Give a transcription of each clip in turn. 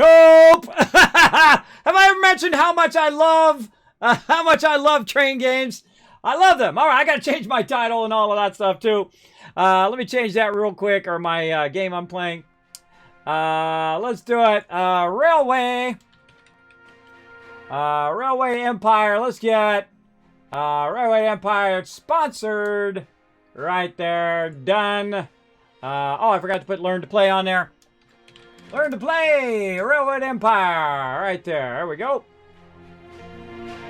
Dope! Have I ever mentioned how much I love train games? I love them. All right, I got to change my title and all of that stuff too. Let me change that real quick, or my game I'm playing. Let's do it. Railway Empire. Let's get Railway Empire sponsored. Right there. Done. Oh, I forgot to put Learn to Play on there. Learn to Play. Railway Empire. Right there. There we go.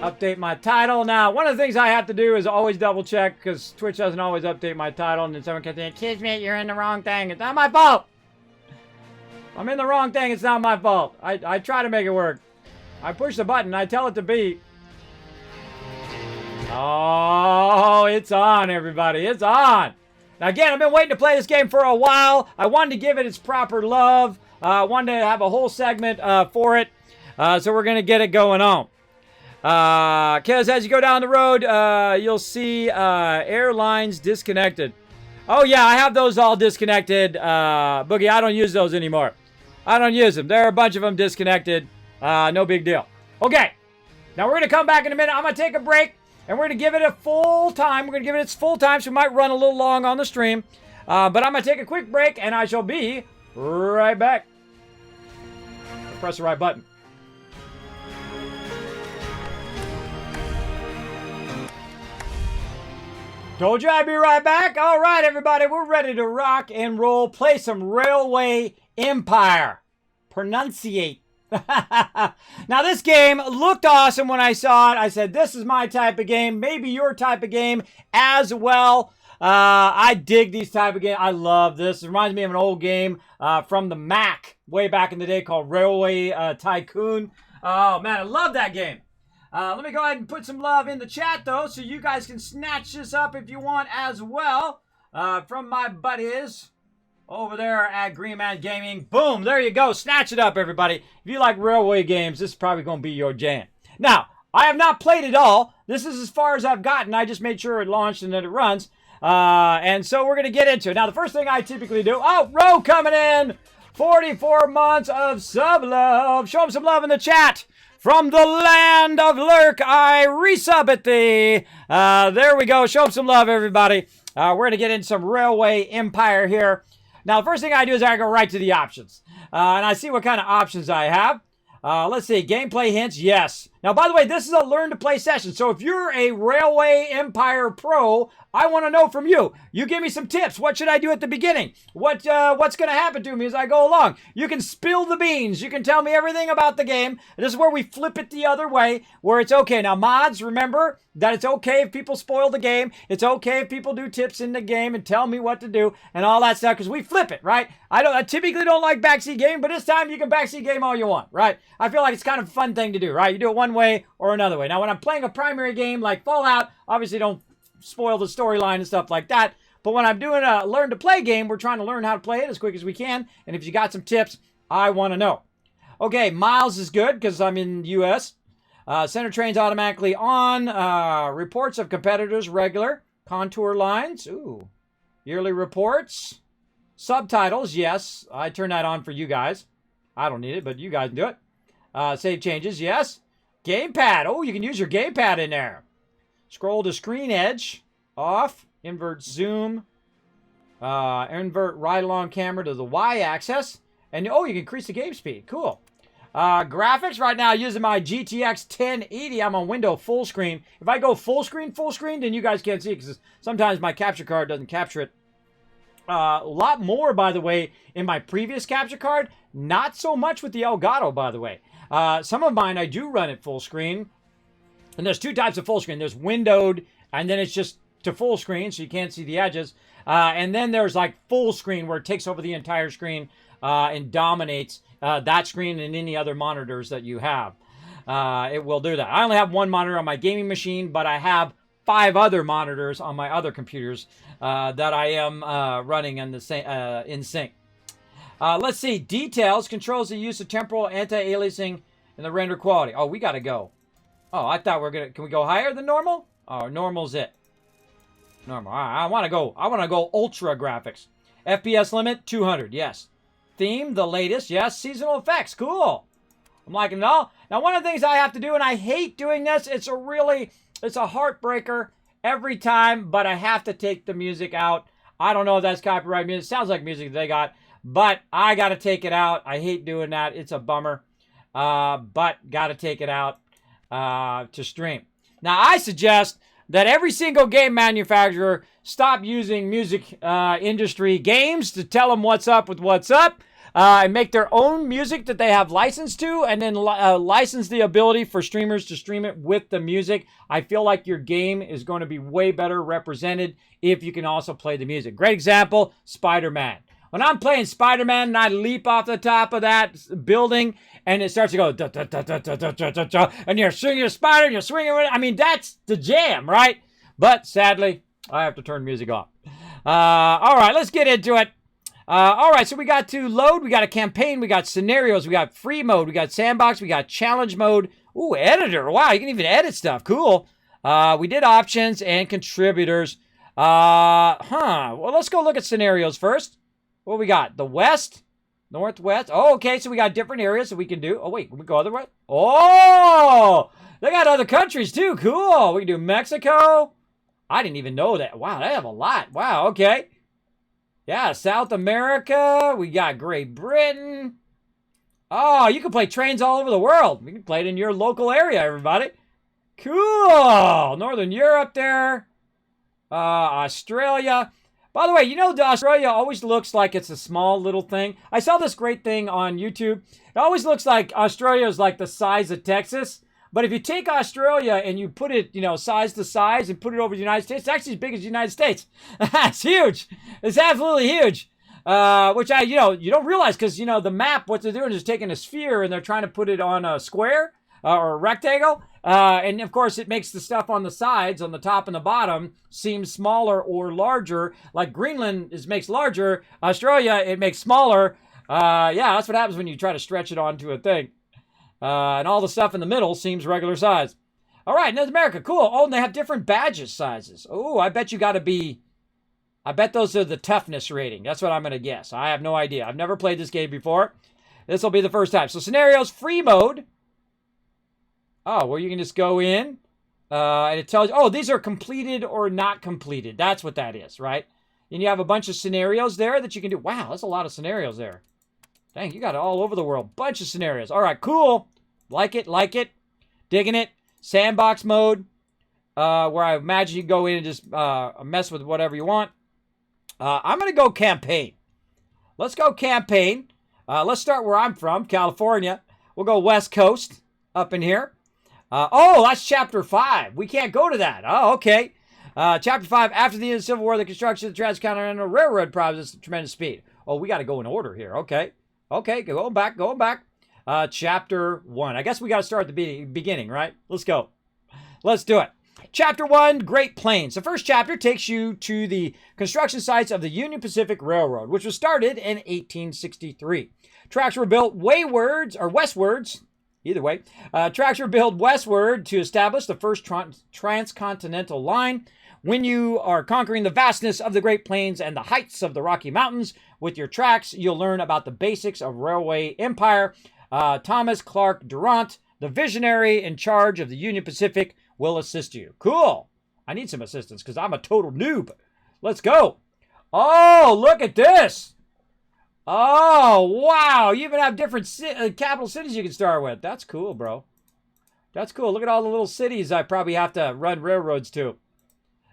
Update my title. Now, one of the things I have to do is always double check, because Twitch doesn't always update my title, and then someone can say, Kismet, you're in the wrong thing. It's not my fault. I'm in the wrong thing. It's not my fault. I try to make it work. I push the button. I tell it to beep. Oh, it's on, everybody. It's on. Now, again, I've been waiting to play this game for a while. I wanted to give it its proper love. I wanted to have a whole segment for it. So we're going to get it going on. Because as you go down the road, you'll see airlines disconnected. Oh, yeah, I have those all disconnected. Boogie, I don't use those anymore. I don't use them. There are a bunch of them disconnected. No big deal. Okay. Now, we're going to come back in a minute. I'm going to take a break, and we're going to give it a full time. We're going to give it its full time, so we might run a little long on the stream. But I'm going to take a quick break, and I shall be right back. Press the right button. Told you I'd be right back. All right, everybody, we're ready to rock and roll. Play some Railway Empire. Pronunciate. Now, this game looked awesome when I saw it. I said, this is my type of game. Maybe your type of game as well. I dig these type of games. I love this. It reminds me of an old game from the Mac way back in the day called Railway Tycoon. Oh, man, I love that game. Let me go ahead and put some love in the chat, though, so you guys can snatch this up if you want as well from my buddies over there at Green Man Gaming. Boom, there you go. Snatch it up, everybody. If you like railway games, this is probably going to be your jam. Now, I have not played it all. This is as far as I've gotten. I just made sure it launched and that it runs. And so we're going to get into it. Now, the first thing I typically do... Oh, Ro coming in! 44 months of sub-love. Show him some love in the chat. From the land of Lurk, I resub at thee. There we go. Show him some love, everybody. We're going to get into some Railway Empire here. Now, the first thing I do is I go right to the options. And I see what kind of options I have. Let's see. Gameplay hints. Yes. Now, by the way, this is a learn to play session. So if you're a Railway Empire pro, I want to know from you. You give me some tips. What should I do at the beginning? What's going to happen to me as I go along? You can spill the beans. You can tell me everything about the game. This is where we flip it the other way, where it's okay. Now, mods, remember that it's okay if people spoil the game. It's okay if people do tips in the game and tell me what to do and all that stuff, because we flip it, right? I typically don't like backseat game, but this time you can backseat game all you want, right? I feel like it's kind of a fun thing to do, right? You do it one way or another way. Now, when I'm playing a primary game like Fallout, obviously don't spoil the storyline and stuff like that. But when I'm doing a learn to play game, we're trying to learn how to play it as quick as we can. And if you got some tips, I want to know. Okay, miles is good because I'm in the U.S. Center trains automatically on. Reports of competitors regular. Contour lines. Ooh. Yearly reports. Subtitles. Yes, I turn that on for you guys. I don't need it, but you guys can do it. Save changes. Yes. Gamepad. Oh, you can use your gamepad in there. Scroll to screen edge, off, invert zoom, invert ride-along camera to the y-axis, and oh, you can increase the game speed. Cool. Graphics, right now using my GTX 1080, I'm on window full screen. If I go full screen, then you guys can't see it because sometimes my capture card doesn't capture it. A lot more, by the way, in my previous capture card. Not so much with the Elgato, by the way. Some of mine, I do run at full screen. And there's two types of full screen. There's windowed, and then it's just to full screen, so you can't see the edges. And then there's like full screen, where it takes over the entire screen and dominates that screen and any other monitors that you have. It will do that. I only have one monitor on my gaming machine, but I have 5 other monitors on my other computers that I am running in the in sync. Let's see. Details controls the use of temporal anti-aliasing and the render quality. Oh, we got to go. Oh, I thought can we go higher than normal? Oh, normal's it. Normal. I want to go ultra graphics. FPS limit 200. Yes. theme, the latest. Yes, seasonal effects. Cool. I'm like, no. Now, one of the things I have to do, and I hate doing this, it's a heartbreaker every time, but I have to take the music out. I don't know if that's copyright music. It sounds like music they got, but I got to take it out. I hate doing that. It's a bummer, but got to take it out to stream. Now, I suggest that every single game manufacturer stop using music industry games to tell them what's up with what's up, and make their own music that they have license to, and then license the ability for streamers to stream it with the music. I feel like your game is going to be way better represented if you can also play the music. Great example, Spider-Man. When I'm playing Spider-Man and I leap off the top of that building and it starts to go, da, da, da, da, da, da, da, da, da, and you're swinging your spider and you're swinging with it. I mean, that's the jam, right? But sadly, I have to turn music off. All right, let's get into it. All right, so we got to load, we got a campaign, we got scenarios, we got free mode, we got sandbox, we got challenge mode. Ooh, editor. Wow, you can even edit stuff. Cool. We did options and contributors. Well, let's go look at scenarios first. What we got? The West, Northwest. Oh, okay, so we got different areas that we can do. Oh, wait, can we go other way? Oh, they got other countries too. Cool. We can do Mexico. I didn't even know that. Wow, they have a lot. Wow, okay. Yeah, South America. We got Great Britain. Oh, you can play trains all over the world. You can play it in your local area, everybody. Cool. Northern Europe there. Australia. By the way, you know, Australia always looks like it's a small little thing. I saw this great thing on YouTube. It always looks like Australia is like the size of Texas. But if you take Australia and you put it, you know, size to size and put it over the United States, it's actually as big as the United States. It's huge. It's absolutely huge. Which you don't realize because, you know, the map, what they're doing is taking a sphere and they're trying to put it on a square or a rectangle. And of course, it makes the stuff on the sides, on the top and the bottom, seem smaller or larger. Like Greenland makes larger. Australia, it makes smaller. Yeah, that's what happens when you try to stretch it onto a thing. And all the stuff in the middle seems regular size. All right, North America, cool. Oh, and they have different badges sizes. Oh, I bet you got to be... I bet those are the toughness rating. That's what I'm going to guess. I have no idea. I've never played this game before. This will be the first time. So scenarios, free mode. Oh, well, you can just go in. And it tells you, oh, these are completed or not completed. That's what that is, right? And you have a bunch of scenarios there that you can do. Wow, that's a lot of scenarios there. Dang, you got it all over the world. Bunch of scenarios. All right, cool. Like it. Digging it. Sandbox mode, where I imagine you go in and just mess with whatever you want. I'm going to go campaign. Let's go campaign. Let's start where I'm from, California. We'll go West Coast up in here. Oh, that's Chapter 5. We can't go to that. Oh, okay. Chapter 5, after the end of the Civil War, the construction of the Transcontinental Railroad progressed at tremendous speed. Oh, we got to go in order here. Okay. Okay, going back. Chapter 1. I guess we got to start at the beginning, right? Let's go. Let's do it. Chapter 1, Great Plains. The first chapter takes you to the construction sites of the Union Pacific Railroad, which was started in 1863. Tracks were built westwards. Either way, tracks were built westward to establish the first transcontinental line. When you are conquering the vastness of the Great Plains and the heights of the Rocky Mountains with your tracks, you'll learn about the basics of railway empire. Thomas Clark Durant, the visionary in charge of the Union Pacific, will assist you. Cool. I need some assistance because I'm a total noob. Let's go. Oh, look at this. Oh, wow. You even have different capital cities you can start with. That's cool, bro. That's cool. Look at all the little cities I probably have to run railroads to.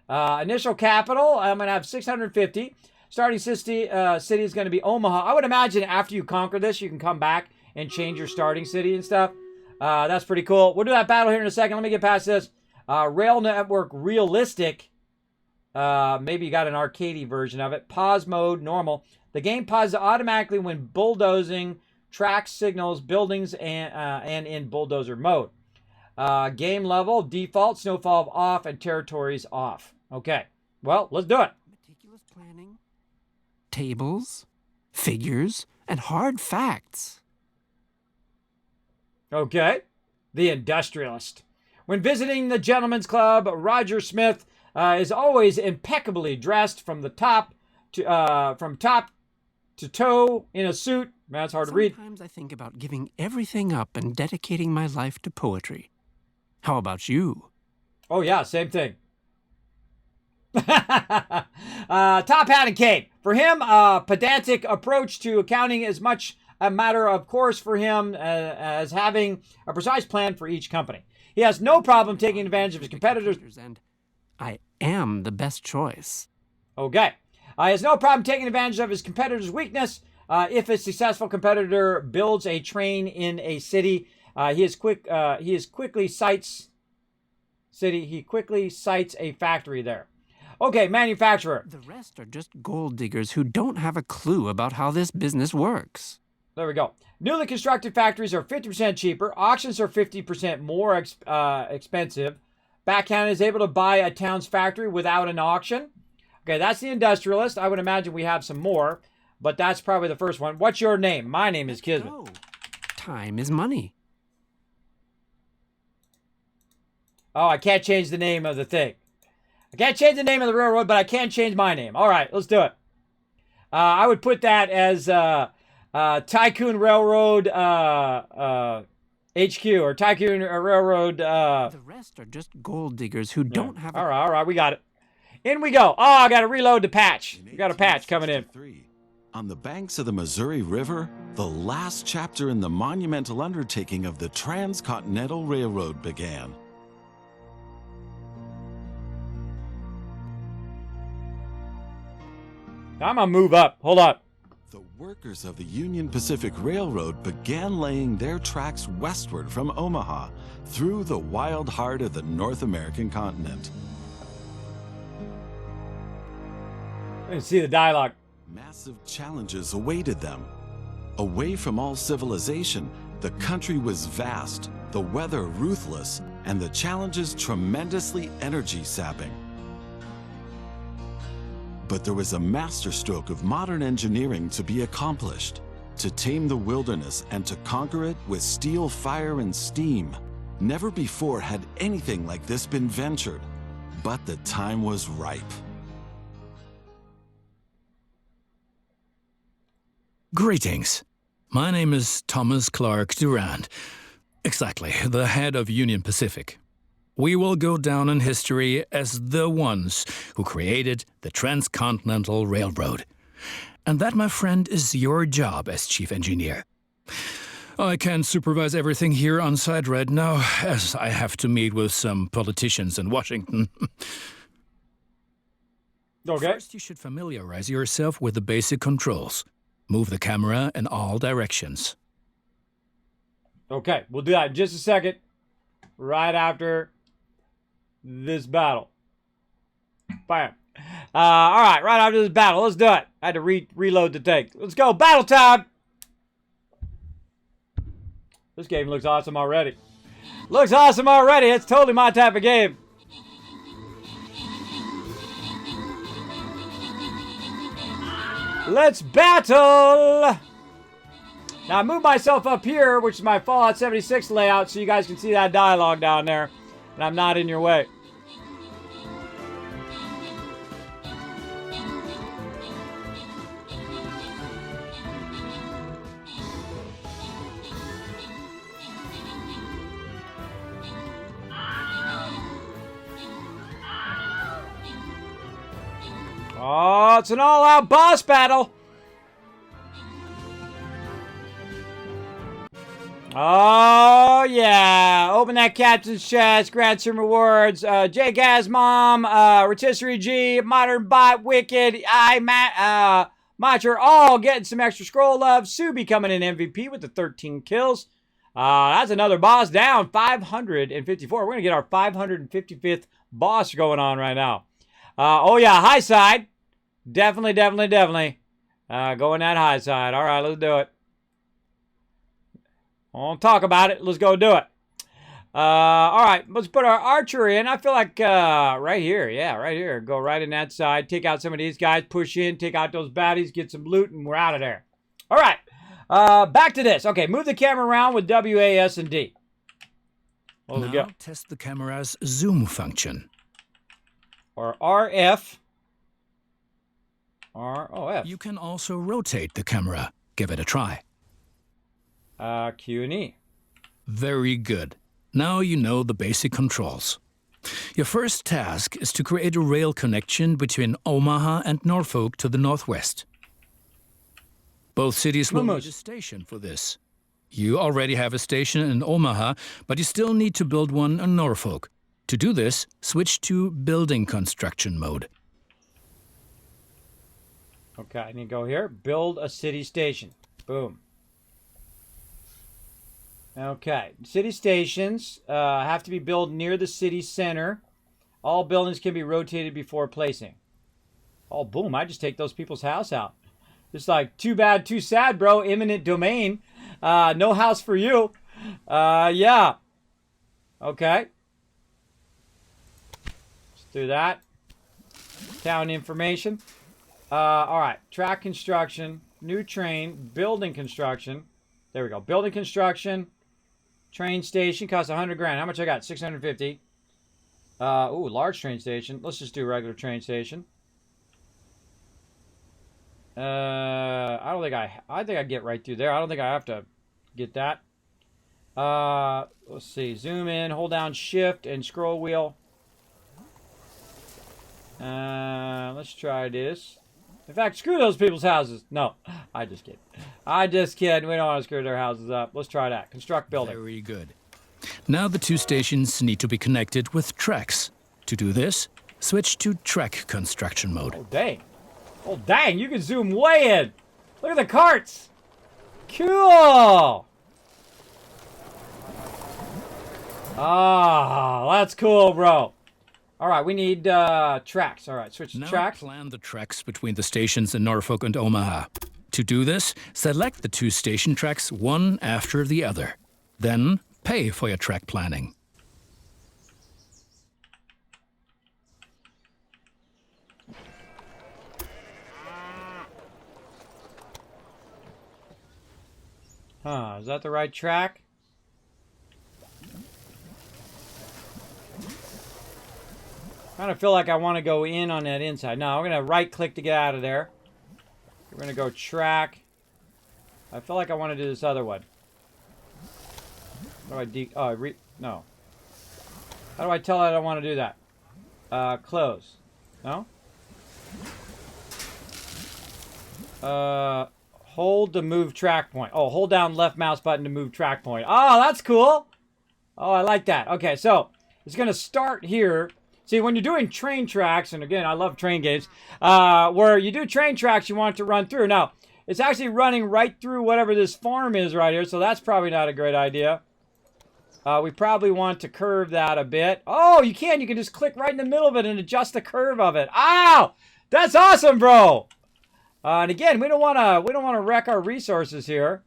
Initial capital, I'm going to have 650. Starting city is going to be Omaha. I would imagine after you conquer this, you can come back and change your starting city and stuff. That's pretty cool. We'll do that battle here in a second. Let me get past this. Rail Network Realistic. Maybe you got an arcadey version of it. Pause mode, normal. The game pauses automatically when bulldozing tracks, signals, buildings, and in bulldozer mode. Game level, default, snowfall off, and territories off. Okay, well, let's do it. Meticulous planning, tables, figures, and hard facts. Okay, the industrialist. When visiting the Gentleman's Club, Roger Smith is always impeccably dressed from top to toe in a suit. That's hard to read. Sometimes I think about giving everything up and dedicating my life to poetry. How about you? Oh, yeah, same thing. Top hat and cape. For him, pedantic approach to accounting is much a matter of course for him as having a precise plan for each company. He has no problem taking advantage of his competitors. And I am the best choice. Okay. He has no problem taking advantage of his competitor's weakness. If a successful competitor builds a train in a city, he quickly cites a factory there. Okay, manufacturer. The rest are just gold diggers who don't have a clue about how this business works. There we go. Newly constructed factories are 50% cheaper. Auctions are 50% more expensive. Backhand is able to buy a town's factory without an auction. Okay, that's the industrialist. I would imagine we have some more, but that's probably the first one. What's your name? My name is Kismet. Oh, time is money. Oh, I can't change the name of the thing. I can't change the name of the railroad, but I can change my name. All right, let's do it. I would put that as Tycoon Railroad HQ or Tycoon Railroad. The rest are just gold diggers who don't have. All right, we got it. In we go. Oh, I got to reload the patch. We got a patch coming in. On the banks of the Missouri River, the last chapter in the monumental undertaking of the Transcontinental Railroad began. I'm going to move up. Hold up. The workers of the Union Pacific Railroad began laying their tracks westward from Omaha through the wild heart of the North American continent. I can see the dialogue. Massive challenges awaited them. Away from all civilization, the country was vast, the weather ruthless, and the challenges tremendously energy-sapping. But there was a masterstroke of modern engineering to be accomplished, to tame the wilderness and to conquer it with steel, fire, and steam. Never before had anything like this been ventured, but the time was ripe. Greetings. My name is Thomas Clark Durand. Exactly, the head of Union Pacific. We will go down in history as the ones who created the Transcontinental Railroad. And that, my friend, is your job as chief engineer. I can't supervise everything here on site right now, as I have to meet with some politicians in Washington. Okay. First, you should familiarize yourself with the basic controls. Move the camera in all directions. Okay, we'll do that in just a second. Right after this battle. Bam. All right, right after this battle. Let's do it. I had to reload the tank. Let's go. Battle time. This game looks awesome already. Looks awesome already. It's totally my type of game. Let's battle. Now I moved myself up here, which is my Fallout 76 layout, so you guys can see that dialogue down there. And I'm not in your way. Oh, it's an all-out boss battle. Oh, yeah. Open that captain's chest. Grant some rewards. J. Gazmom, Rotisserie G, Modern Bot, Wicked, Macher, all getting some extra scroll love. Subi coming in MVP with the 13 kills. That's another boss down. 554. We're going to get our 555th boss going on right now. Oh, yeah. High side. Definitely. Going that high side. All right, let's do it. I won't talk about it. Let's go do it. All right, let's put our archer in. I feel like right here. Yeah, right here. Go right in that side. Take out some of these guys. Push in. Take out those baddies. Get some loot, and we're out of there. All right. Back to this. Okay, move the camera around with W, A, S, and D. There we go. Now test the camera's zoom function. Or RF. R, oh, F. You can also rotate the camera. Give it a try. Q and E. Very good. Now you know the basic controls. Your first task is to create a rail connection between Omaha and Norfolk to the northwest. Both cities will need a station for this. You already have a station in Omaha, but you still need to build one in Norfolk. To do this, switch to building construction mode. Okay, I need to go here. Build a city station. Boom. Okay, city stations have to be built near the city center. All buildings can be rotated before placing. Oh, boom, I just take those people's house out. Just like, too bad, too sad, bro. Eminent domain. No house for you. Yeah. Okay. Let's do that. Town information. All right, track construction, new train, building construction. There we go. Building construction, train station costs 100 grand. How much I got? 650. Ooh, large train station. Let's just do regular train station. I don't think I think I get right through there. I don't think I have to get that. Let's see. Zoom in, hold down shift and scroll wheel. Let's try this. In fact, screw those people's houses. No, I just kidding. I just kidding. We don't want to screw their houses up. Let's try that. Construct building. Very good. Now the two stations need to be connected with tracks. To do this, switch to track construction mode. Oh, dang. Oh, dang. You can zoom way in. Look at the carts. Cool. Ah, that's cool, bro. All right, we need tracks. All right, switch to tracks. Now plan the tracks between the stations in Norfolk and Omaha. To do this, select the two station tracks one after the other. Then pay for your track planning. Huh, is that the right track? I kind of feel like I want to go in on that inside. No, I'm going to right click to get out of there. We're going to go track. I feel like I want to do this other one. How do I no. How do I tell it I don't want to do that? Close. No? Hold to move track point. Oh, hold down left mouse button to move track point. Oh, that's cool. Oh, I like that. Okay, so it's going to start here. See, when you're doing train tracks, and again, I love train games, where you do train tracks, you want it to run through. Now, it's actually running right through whatever this farm is right here, so that's probably not a great idea. We probably want to curve that a bit. Oh, you can. You can just click right in the middle of it and adjust the curve of it. Ow! That's awesome, bro! And again, we don't want to wreck our resources here.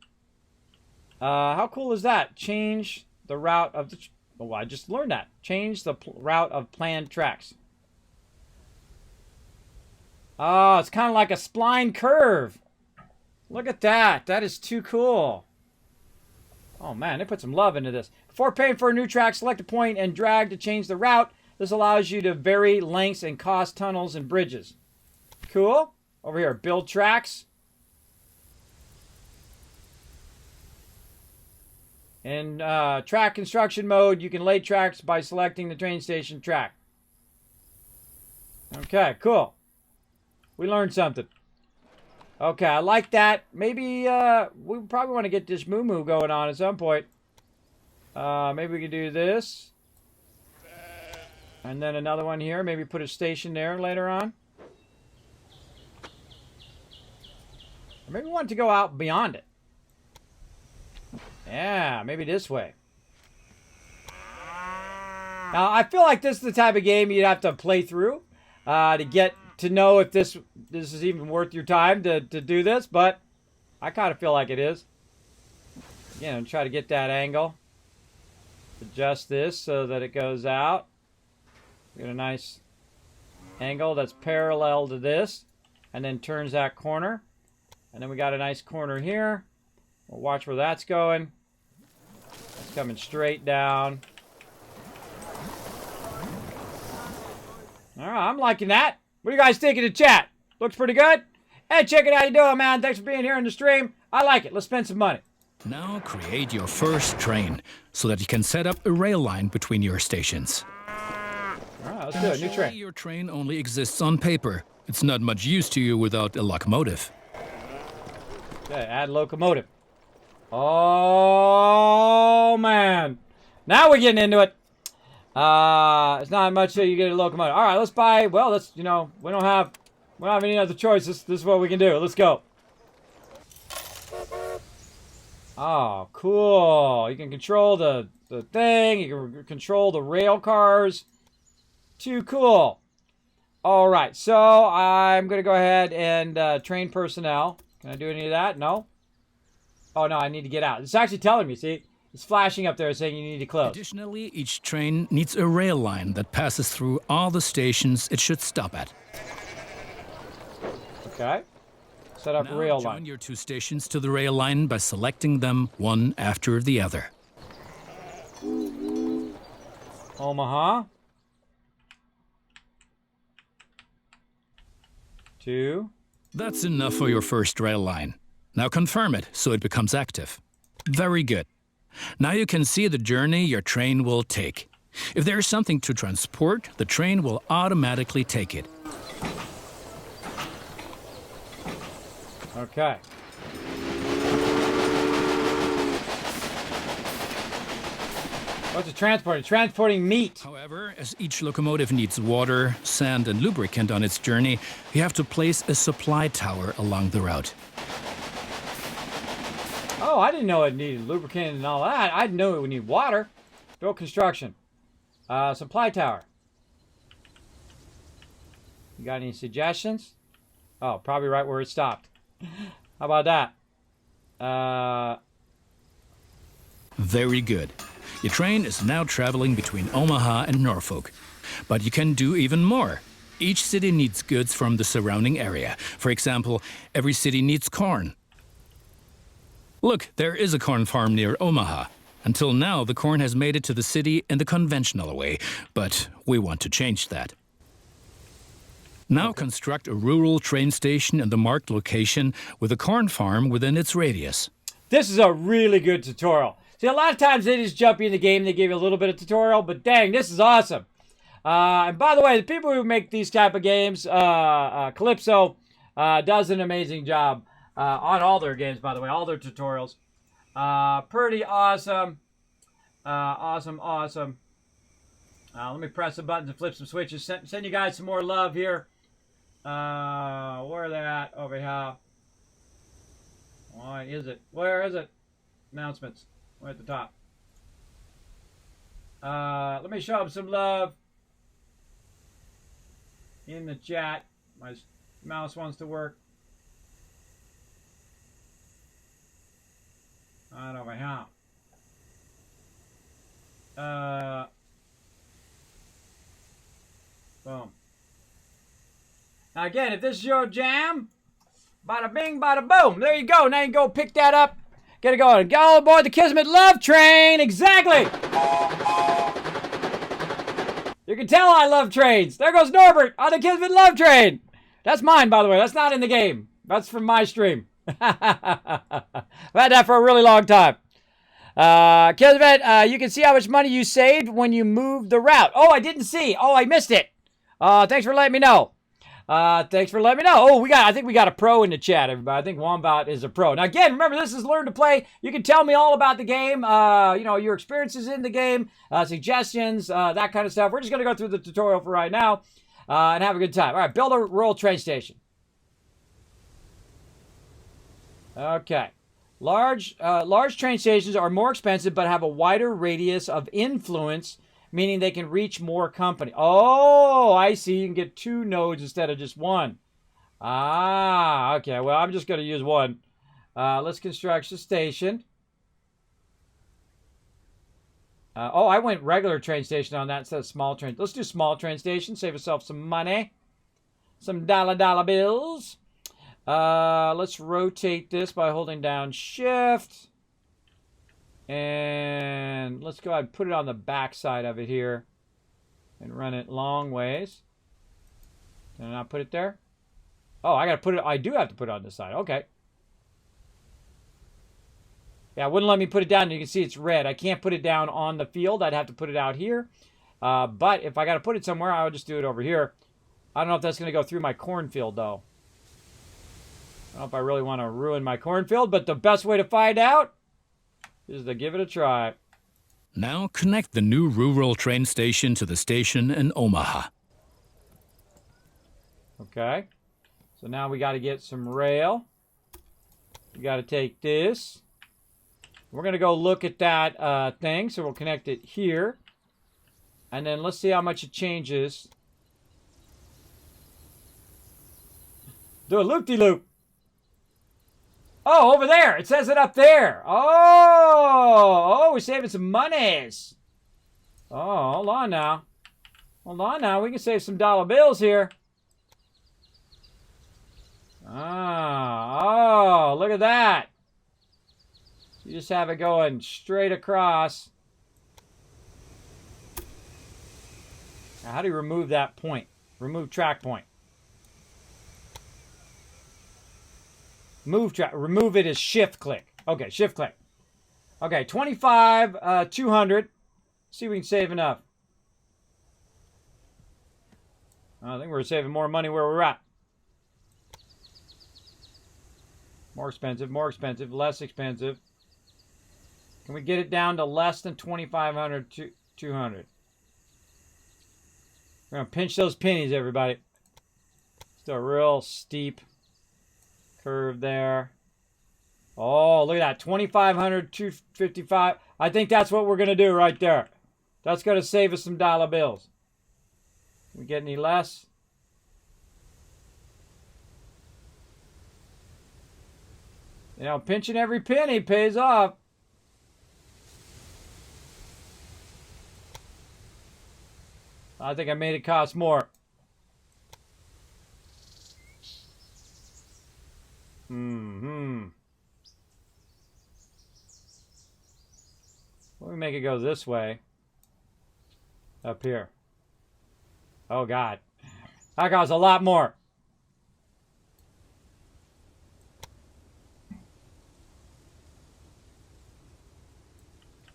How cool is that? Change the route of the... Oh, I just learned that. Change the route of planned tracks. Oh, it's kind of like a spline curve. Look at that. That is too cool. Oh, man, they put some love into this. Before paying for a new track, select a point and drag to change the route. This allows you to vary lengths and cost tunnels and bridges. Cool. Over here, build tracks. In track construction mode, you can lay tracks by selecting the train station track. Okay, cool. We learned something. Okay, I like that. Maybe we probably want to get this moo-moo going on at some point. Maybe we can do this. And then another one here. Maybe put a station there later on. Or maybe we want to go out beyond it. Yeah, maybe this way. Now, I feel like this is the type of game you'd have to play through to get to know if this is even worth your time to do this, but I kind of feel like it is. Again, try to get that angle. Adjust this so that it goes out. Get a nice angle that's parallel to this, and then turns that corner. And then we got a nice corner here. We'll watch where that's going. It's coming straight down. All right, I'm liking that. What do you guys think in the chat? Looks pretty good. Hey, chicken, how you doing, man? Thanks for being here in the stream. I like it. Let's spend some money. Now create your first train so that you can set up a rail line between your stations. All right, let's do it. New train. Your train only exists on paper. It's not much use to you without a locomotive. Okay, add locomotive. Oh, man. Now we're getting into it. It's not much so you get a locomotive. All right, let's buy. Well, let's, we don't have any other choices. This is what we can do. Let's go. Oh, cool. You can control the thing. You can control the rail cars. Too cool. All right, so I'm going to go ahead and train personnel. Can I do any of that? No? Oh, no, I need to get out. It's actually telling me, see? It's flashing up there saying you need to close. Additionally, each train needs a rail line that passes through all the stations it should stop at. Okay. Set up now rail join line. your 2 stations to the rail line by selecting them one after the other. Omaha. 2. That's enough for your first rail line. Now confirm it so it becomes active. Very good. Now you can see the journey your train will take. If there is something to transport, the train will automatically take it. Okay. What's it transporting? Transporting meat. However, as each locomotive needs water, sand, and lubricant on its journey, you have to place a supply tower along the route. Oh, I didn't know it needed lubricant and all that. I didn't know it would need water. Build construction. Supply tower. You got any suggestions? Oh, probably right where it stopped. How about that? Very good. Your train is now traveling between Omaha and Norfolk. But you can do even more. Each city needs goods from the surrounding area. For example, every city needs corn. Look, there is a corn farm near Omaha. Until now, the corn has made it to the city in the conventional way, but we want to change that. Now construct a rural train station in the marked location with a corn farm within its radius. This is a really good tutorial. See, a lot of times they just jump you in the game, they give you a little bit of tutorial, but dang, this is awesome. And by the way, the people who make these type of games, Calypso does an amazing job on all their games, by the way, all their tutorials. Pretty awesome. Awesome. Let me press some buttons and flip some switches. Send you guys some more love here. Where are they at? Over here. Why is it? Where is it? Announcements. Right at the top. Let me show them some love in the chat. My mouse wants to work. Right over here. Boom. Now again, if this is your jam, bada bing, bada boom. There you go. Now you can go pick that up. Get it going. Get all aboard the Kismet Love Train. Exactly. You can tell I love trains. There goes Norbert on the Kismet Love Train. That's mine, by the way. That's not in the game. That's from my stream. I've had that for a really long time. Kismet, you can see how much money you saved when you moved the route. Oh, I didn't see. Oh, I missed it. Thanks for letting me know. Oh, I think we got a pro in the chat, everybody. I think Wombat is a pro. Now, again, remember, this is Learn to Play. You can tell me all about the game, your experiences in the game, suggestions, that kind of stuff. We're just going to go through the tutorial for right now and have a good time. All right, build a rural train station. Okay. Large train stations are more expensive but have a wider radius of influence, meaning they can reach more company. Oh, I see. You can get 2 nodes instead of just 1. Ah, okay. Well, I'm just going to use 1. Let's construct the station. I went regular train station on that instead of small train. Let's do small train station. Save ourselves some money. Some dollar bills. Let's rotate this by holding down Shift. And let's go ahead and put it on the back side of it here and run it long ways. Did I not put it there? Oh, I gotta put it. I do have to put it on this side. Okay. Yeah, it wouldn't let me put it down. You can see it's red. I can't put it down on the field. I'd have to put it out here. But if I got to put it somewhere, I would just do it over here. I don't know if that's going to go through my cornfield, though. I don't know if I really want to ruin my cornfield, but the best way to find out is to give it a try. Now connect the new rural train station to the station in Omaha. Okay. So now we got to get some rail. We got to take this. We're going to go look at that thing, so we'll connect it here. And then let's see how much it changes. Do a loop-de-loop. Oh, over there. It says it up there. Oh, we're saving some monies. Oh, hold on now. Hold on now. We can save some dollar bills here. Oh, look at that. You just have it going straight across. Now, how do you remove that point? Remove track point. Remove it as shift click. Okay, shift click. Okay, 25, 200. See if we can save enough. I think we're saving more money where we're at. More expensive, less expensive. Can we get it down to less than 2,500, 200? We're going to pinch those pennies, everybody. Just a real steep curve there. Oh, look at that. 2,500, 255. I think that's what we're going to do right there. That's going to save us some dollar bills. Can we get any less? You know, pinching every penny pays off. I think I made it cost more. Let me make it go this way. Up here. Oh, God. That costs a lot more.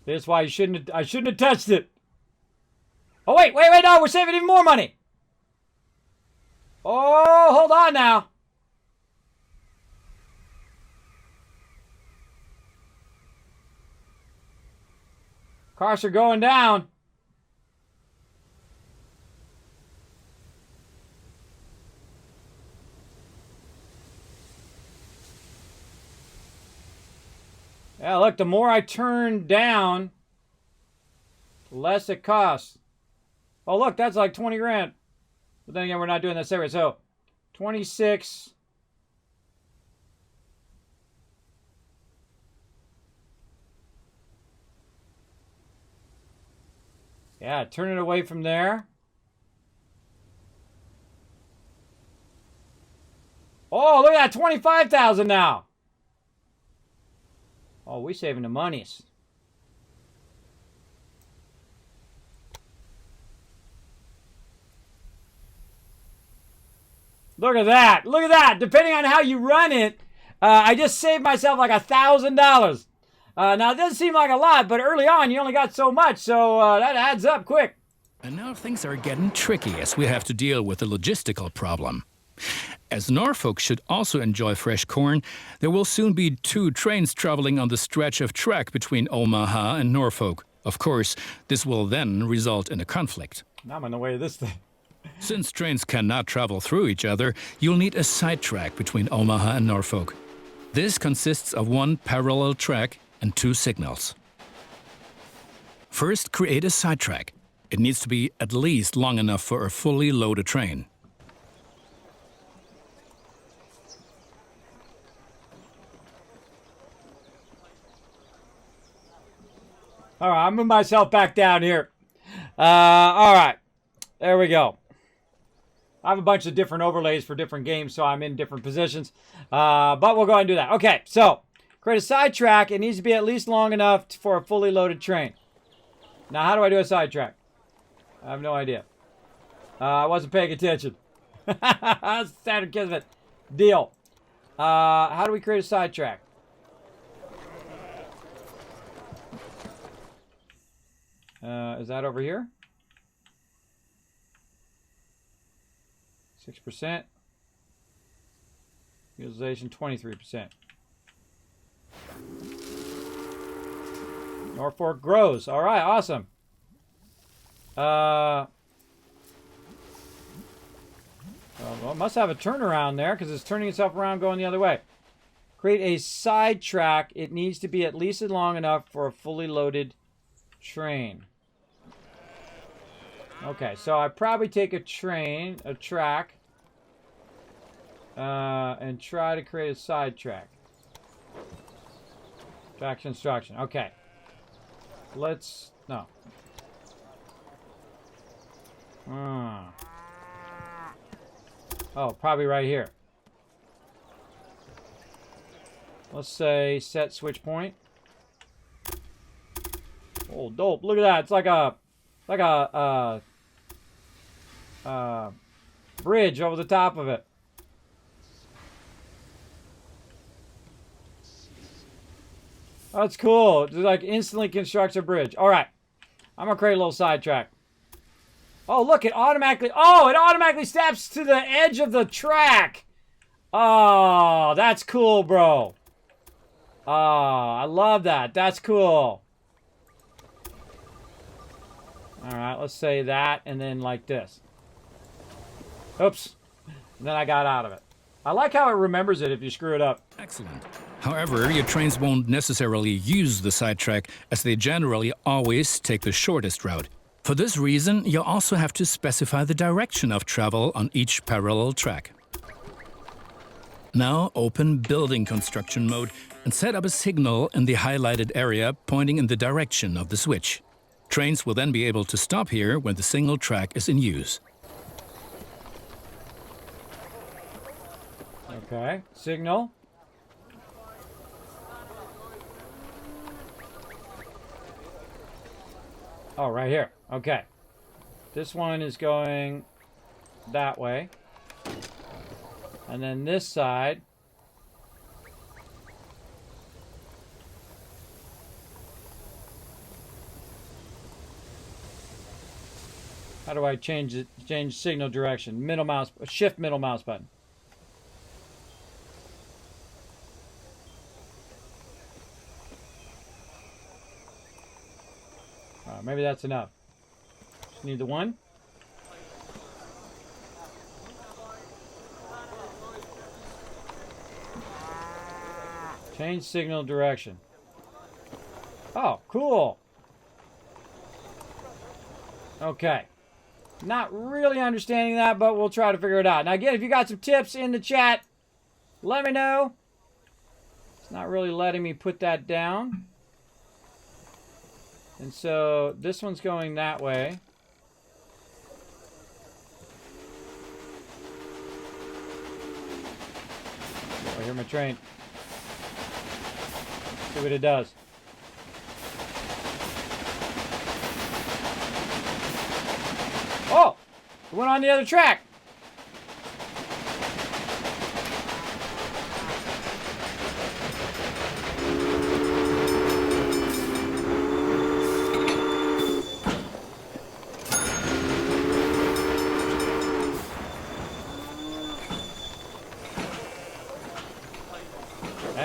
This is why I shouldn't have touched it. Oh, wait, no, we're saving even more money. Oh, hold on now. Costs are going down. Yeah, look, the more I turn down, the less it costs. Oh, look, that's like 20 grand. But then again, we're not doing this every. So, 26. Yeah, turn it away from there. Oh, look at that, 25,000 now. Oh, we saving the monies. Look at that. Look at that. Depending on how you run it, I just saved myself like $1,000. Now, it doesn't seem like a lot, but early on, you only got so much, so that adds up quick. And now things are getting tricky as we have to deal with a logistical problem. As Norfolk should also enjoy fresh corn, there will soon be 2 trains traveling on the stretch of track between Omaha and Norfolk. Of course, this will then result in a conflict. Now I'm in the way of this thing. Since trains cannot travel through each other, you'll need a sidetrack between Omaha and Norfolk. This consists of 1 parallel track and 2 signals. First, create a sidetrack. It needs to be at least long enough for a fully loaded train. All right, I'll move myself back down here. All right, there we go. I have a bunch of different overlays for different games, so I'm in different positions. But we'll go ahead and do that. Okay, so create a sidetrack. It needs to be at least long enough for a fully loaded train. Now, how do I do a sidetrack? I have no idea. I wasn't paying attention. Standard Kismet. Deal. How do we create a sidetrack? Is that over here? 6%. Utilization 23%. Norfolk grows. All right, awesome. Well, it must have a turnaround there because it's turning itself around going the other way. Create a sidetrack. It needs to be at least long enough for a fully loaded train. Okay, so I probably take a track, and try to create a sidetrack. Traction instruction. Okay. No. Oh, probably right here. Let's say set switch point. Oh, dope. Look at that. It's like a bridge over the top of it. Oh, that's cool. It like instantly constructs a bridge. All right. I'm going to create a little sidetrack. Oh, look, it automatically steps to the edge of the track. Oh, that's cool, bro. Oh, I love that. That's cool. All right, let's say that and then like this. Oops. And then I got out of it. I like how it remembers it if you screw it up. Excellent. However, your trains won't necessarily use the sidetrack, as they generally always take the shortest route. For this reason, you'll also have to specify the direction of travel on each parallel track. Now open Building Construction mode and set up a signal in the highlighted area pointing in the direction of the switch. Trains will then be able to stop here when the single track is in use. Okay, signal. Oh, right here. Okay. This one is going that way. And then this side. How do I change it? Change signal direction. Shift middle mouse button. Maybe that's enough. Just need the one. Change signal direction. Oh, cool. Okay. Not really understanding that, but we'll try to figure it out. Now, again, if you got some tips in the chat, let me know. It's not really letting me put that down. And so this one's going that way. Oh, I hear my train. See what it does. Oh! It went on the other track.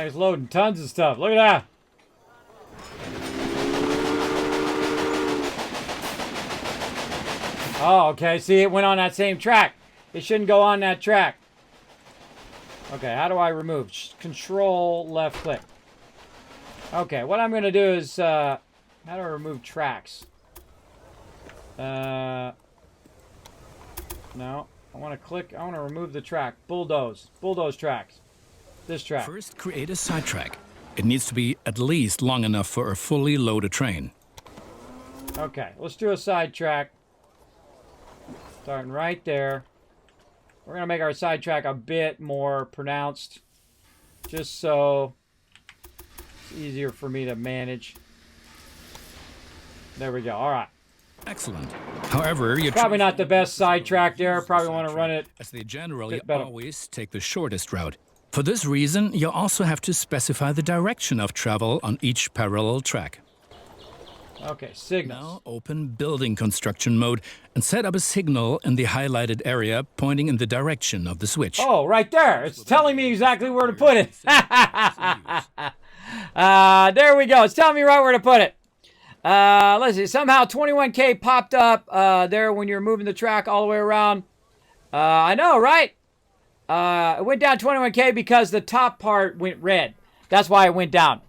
He's loading tons of stuff. Look at that. Oh, okay. See, it went on that same track. It shouldn't go on that track. Okay, how do I remove? Control left click. Okay, what I'm going to do is, how do I remove tracks? No. I want to remove the track. Bulldoze tracks. This track. First, create a sidetrack. It needs to be at least long enough for a fully loaded train. Okay, let's do a sidetrack. Starting right there. We're going to make our sidetrack a bit more pronounced. Just so it's easier for me to manage. There we go. All right. Excellent. However, you Probably not the best sidetrack there. Probably want to run it. as they generally bit better. always take the shortest route. For this reason, you also have to specify the direction of travel on each parallel track. Okay, signals. Now open building construction mode and set up a signal in the highlighted area pointing in the direction of the switch. Oh, right there. It's telling me exactly where to put it. There we go. It's telling me right where to put it. Let's see. Somehow 21K popped up there when you're moving the track all the way around. I know, right? It went down 21K because the top part went red. That's why it went down.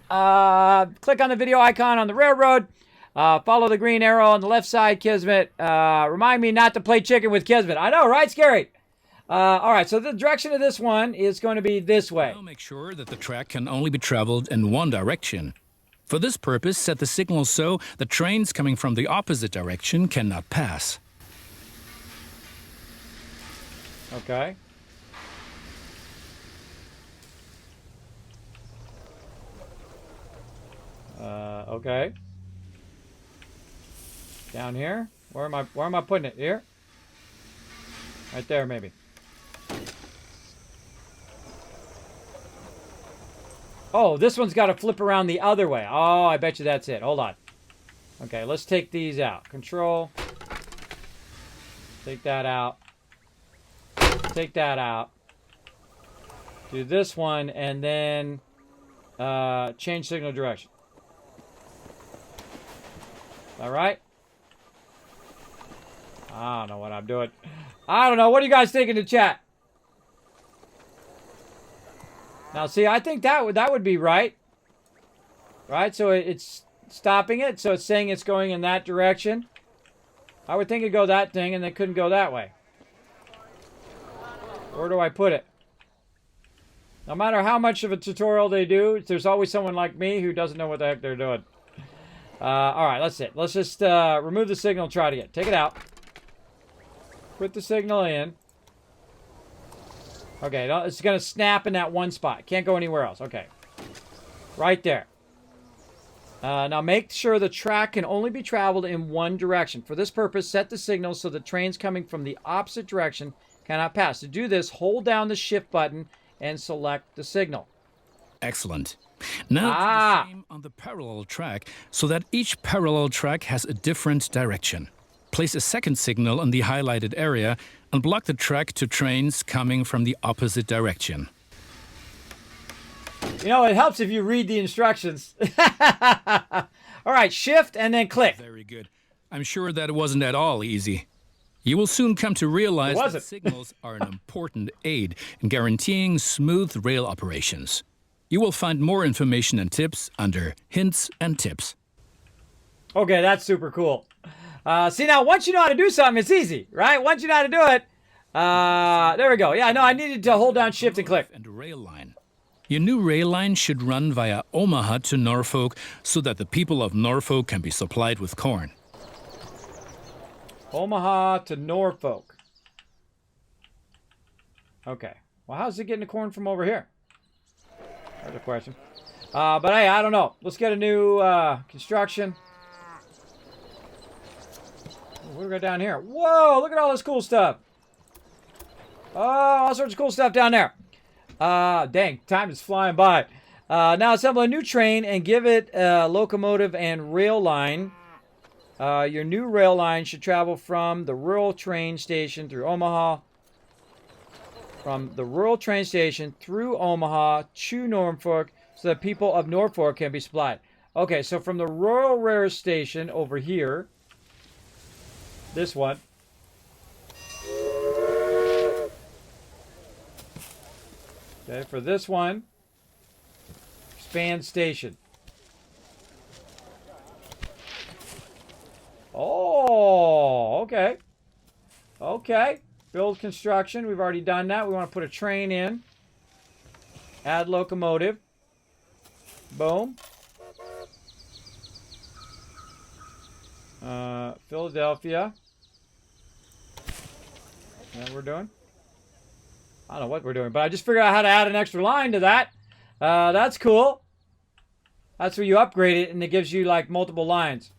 Click on the video icon on the railroad. Follow the green arrow on the left side, Kismet. Remind me not to play chicken with Kismet. I know, right? Scary. All right, so the direction of this one is going to be this way. Now make sure that the track can only be traveled in one direction. For this purpose, set the signal so the trains coming from the opposite direction cannot pass. Okay. Okay. Down here. Where am I putting it? Here? Right there, maybe. Oh, this one's got to flip around the other way. Oh, I bet you that's it. Hold on. Okay, let's take these out. Control. Take that out. Take that out. Do this one, and then change signal direction. All right? I don't know what I'm doing. I don't know. What do you guys think in the chat? Now, see, I think that would be right. Right? So it's stopping it. So it's saying it's going in that direction. I would think it'd go that thing, and it couldn't go that way. Where do I put it? No matter how much of a tutorial they do, there's always someone like me who doesn't know what the heck they're doing. All right, that's it. Let's just remove the signal and try it again. Take it out. Put the signal in. Okay, it's going to snap in that one spot. Can't go anywhere else. Okay. Right there. Now make sure the track can only be traveled in one direction. For this purpose, set the signal so the trains coming from the opposite direction cannot pass. To do this, hold down the shift button and select the signal. Excellent. Now do the same on the parallel track so that each parallel track has a different direction. Place a second signal in the highlighted area and block the track to trains coming from the opposite direction. You know, it helps if you read the instructions. All right, shift and then click. Very good. I'm sure that wasn't at all easy. You will soon come to realize that signals are an important aid in guaranteeing smooth rail operations. You will find more information and tips under Hints and Tips. Okay, that's super cool. See, now, once you know how to do something, it's easy, right? Once you know how to do it, there we go. Yeah, no, I needed to hold down shift and click. And rail line. Your new rail line should run via Omaha to Norfolk so that the people of Norfolk can be supplied with corn. Omaha to Norfolk. Okay. Well, how's it getting the corn from over here? That's a question. But hey, I don't know. Let's get a new construction. What do we got down here? Whoa, look at all this cool stuff. Oh, all sorts of cool stuff down there. Dang, time is flying by. Now assemble a new train and give it a locomotive and rail line. Your new rail line should travel from the rural train station through Omaha. From the rural train station through Omaha to Norfolk so that people of Norfolk can be supplied. Okay, so from the rural rail station over here, this one. Okay, for this one, expand station. Oh, okay. Okay. Build construction. We've already done that. We want to put a train in. Add locomotive. Boom. Philadelphia. Is that what we're doing? I don't know what we're doing, but I just figured out how to add an extra line to that. That's cool. That's where you upgrade it, and it gives you, like, multiple lines.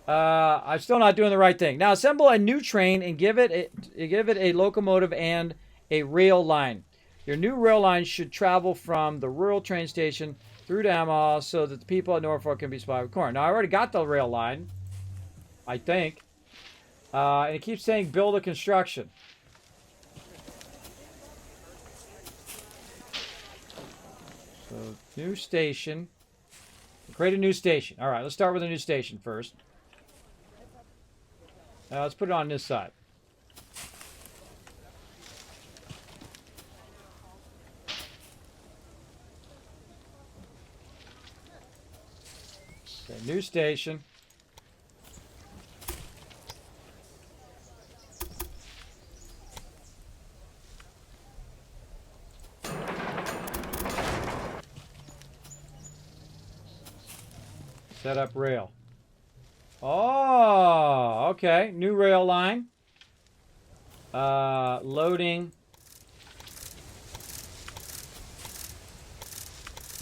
I'm still not doing the right thing. Now assemble a new train and give it a locomotive and a rail line. Your new rail line should travel from the rural train station through to Omaha so that the people at Norfolk can be supplied with corn. Now I already got the rail line, I think. And it keeps saying build a construction. So new station. Create a new station. All right, let's start with a new station first. Let's put it on this side. Okay, new station. Set up rail. Oh, okay. New rail line. Loading.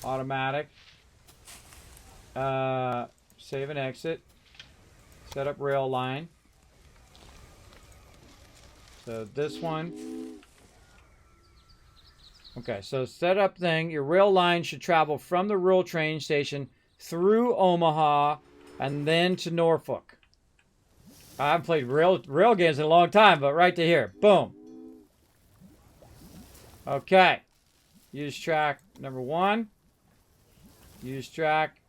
Automatic. Save and exit. Set up rail line. So this one. Okay, so set up thing. Your rail line should travel from the rural train station through Omaha and then to Norfolk. I haven't played rail games in a long time, but right to here. Boom. Okay. Use track number 1. Use track.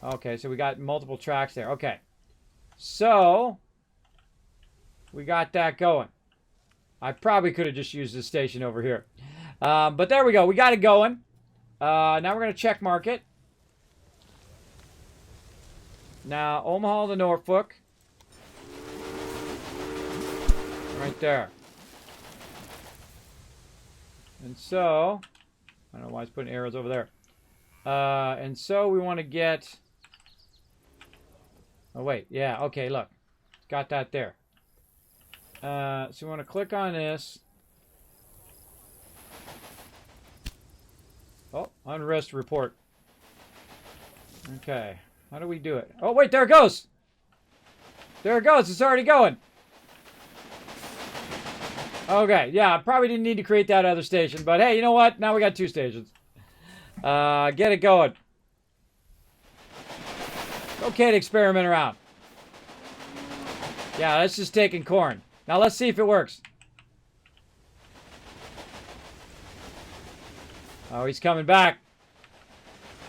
Okay, so we got multiple tracks there. Okay. So, we got that going. I probably could have just used this station over here. But there we go. We got it going. Now we're going to check mark it. Now, Omaha to Norfolk. Right there. And so, I don't know why it's putting arrows over there. And so we want to get... Oh, wait. Yeah, okay, look. Got that there. So we want to click on this. Oh, unrest report. Okay. How do we do it? Oh, wait, there it goes. There it goes. It's already going. Okay, yeah, I probably didn't need to create that other station. But hey, you know what? Now we got 2 stations. Get it going. Okay to experiment around. Yeah, that's just taking corn. Now let's see if it works. Oh, he's coming back.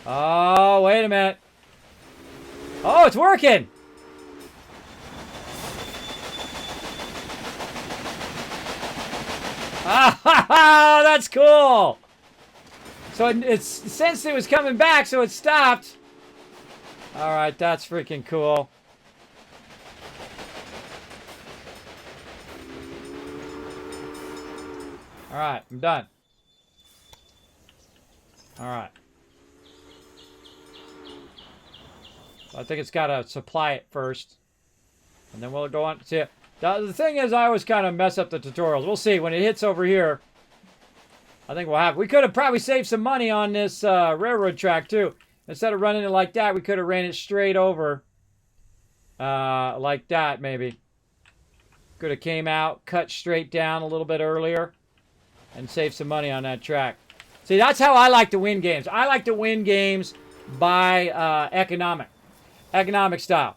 Oh, wait a minute. Oh, it's working. Ah, that's cool. So it's since it was coming back, so it stopped. All right, that's freaking cool. All right, I'm done. All right. So I think it's got to supply it first. And then we'll go on. See, the thing is, I always kind of mess up the tutorials. We'll see. When it hits over here, I think we'll have... We could have probably saved some money on this railroad track, too. Instead of running it like that, we could have ran it straight over. Like that, maybe. Could have came out, cut straight down a little bit earlier. And saved some money on that track. See, that's how I like to win games. I like to win games by economic style.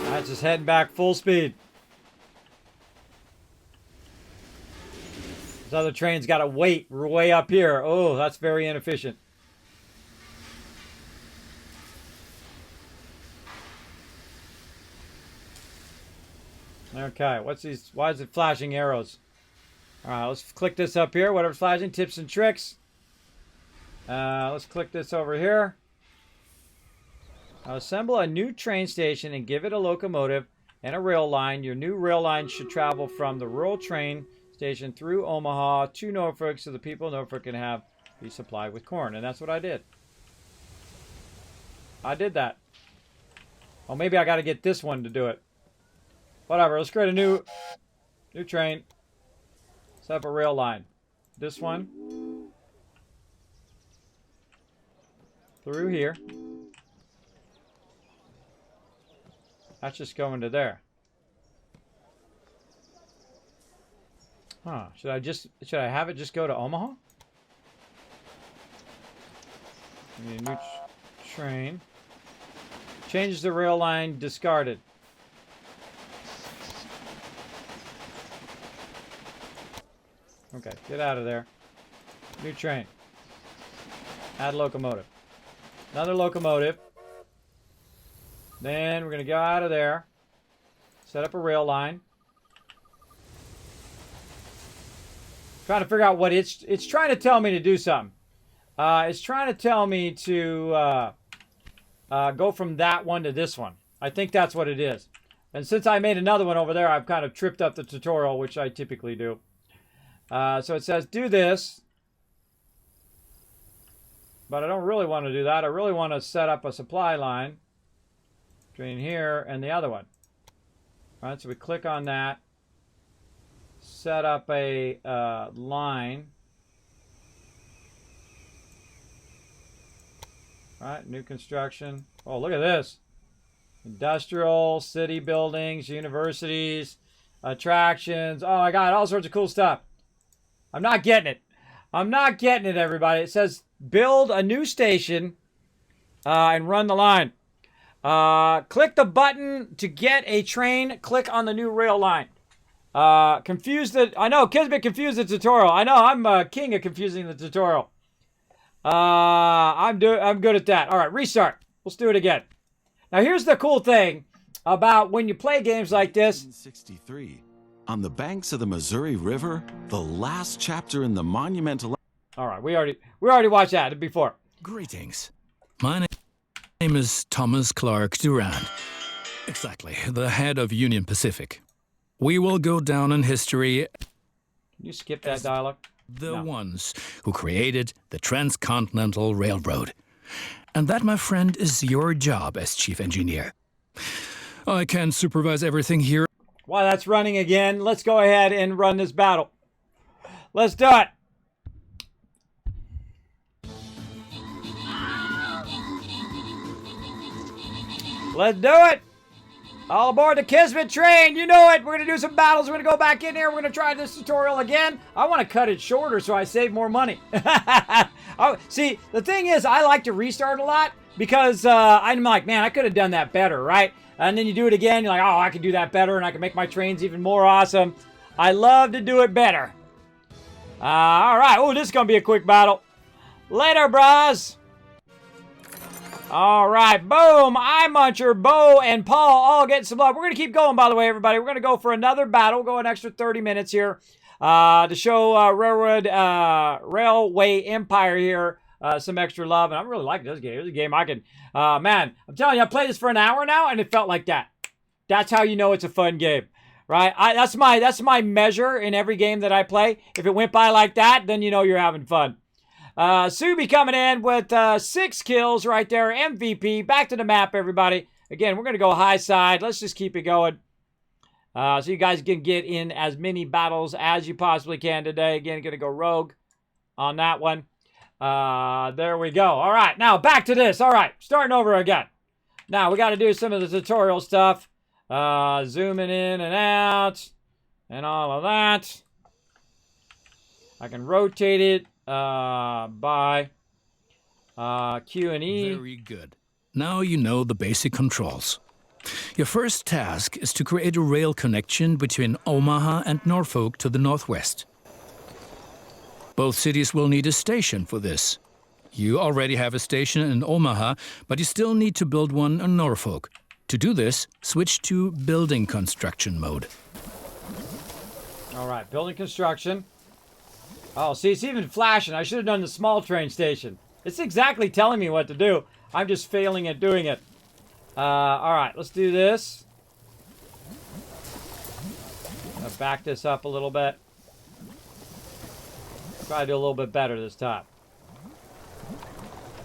That's just heading back full speed. This other train's got to wait way up here. Oh, that's very inefficient. Okay, what's these? Why is it flashing arrows? All right, let's click this up here. Whatever's flashing, tips and tricks. Let's click this over here. Assemble a new train station and give it a locomotive and a rail line. Your new rail line should travel from the rural train station through Omaha to Norfolk so the people of Norfolk can be supplied with corn. And that's what I did. I did that. Oh, maybe I got to get this one to do it. Whatever, let's create a new train. Set up a rail line. This one. Through here. That's just going to there. Huh. Should I have it just go to Omaha? Need a new train. Change the rail line, discarded. Okay, get out of there. New train. Add locomotive. Another locomotive. Then we're going to go out of there. Set up a rail line. Trying to figure out what it's trying to tell me to do something. It's trying to tell me to go from that one to this one. I think that's what it is. And since I made another one over there, I've kind of tripped up the tutorial, which I typically do. So it says do this. But I don't really want to do that. I really want to set up a supply line between here and the other one. All right, so we click on that. Set up a line. All right, new construction. Oh, look at this. Industrial, city buildings, universities, attractions. Oh my God, all sorts of cool stuff. I'm not getting it. I'm not getting it, everybody. It says build a new station and run the line. Click the button to get a train. Click on the new rail line. I know, Kismet confused the tutorial. I know, I'm king of confusing the tutorial. I'm good at that. All right, restart. Let's do it again. Now, here's the cool thing about when you play games like this. 1963, on the banks of the Missouri River, the last chapter in the monumental... All right, we already watched that before. Greetings. My name is Thomas Clark Durand. Exactly, the head of Union Pacific. We will go down in history... Can you skip that dialogue? The ones who created the Transcontinental Railroad. And that, my friend, is your job as chief engineer. I can supervise everything here. While that's running again, let's go ahead and run this battle. Let's do it. Let's do it. All aboard the Kismet train. You know it. We're going to do some battles. We're going to go back in here. We're going to try this tutorial again. I want to cut it shorter so I save more money. Oh, see, the thing is, I like to restart a lot because I'm like, man, I could have done that better, right? And then you do it again. You're like, oh, I can do that better and I can make my trains even more awesome. I love to do it better. All right. Oh, this is going to be a quick battle. Later, bros. All right, boom, iMuncher, Bo, and Paul all getting some love. We're going to keep going, by the way, everybody. We're going to go for another battle. We'll go an extra 30 minutes here to show Railway Empire here some extra love. And I'm really liking this game. It's a game I can, man, I'm telling you, I played this for an hour now, and it felt like that. That's how you know it's a fun game, right? That's my measure in every game that I play. If it went by like that, then you know you're having fun. Subi coming in with 6 kills right there. MVP. Back to the map, everybody. Again, we're going to go high side. Let's just keep it going. So you guys can get in as many battles as you possibly can today. Again, going to go rogue on that one. There we go. All right, now back to this. All right, starting over again. Now we got to do some of the tutorial stuff. Zooming in and out and all of that. I can rotate it. By Q and E. Very good. Now you know the basic controls. Your first task is to create a rail connection between Omaha and Norfolk to the northwest. Both cities will need a station for this. You already have a station in Omaha, but you still need to build one in Norfolk. To do this, switch to building construction mode. All right, building construction. Oh, see, it's even flashing. I should have done the small train station. It's exactly telling me what to do. I'm just failing at doing it. All right, let's do this. I'm gonna back this up a little bit. Try to do a little bit better this time.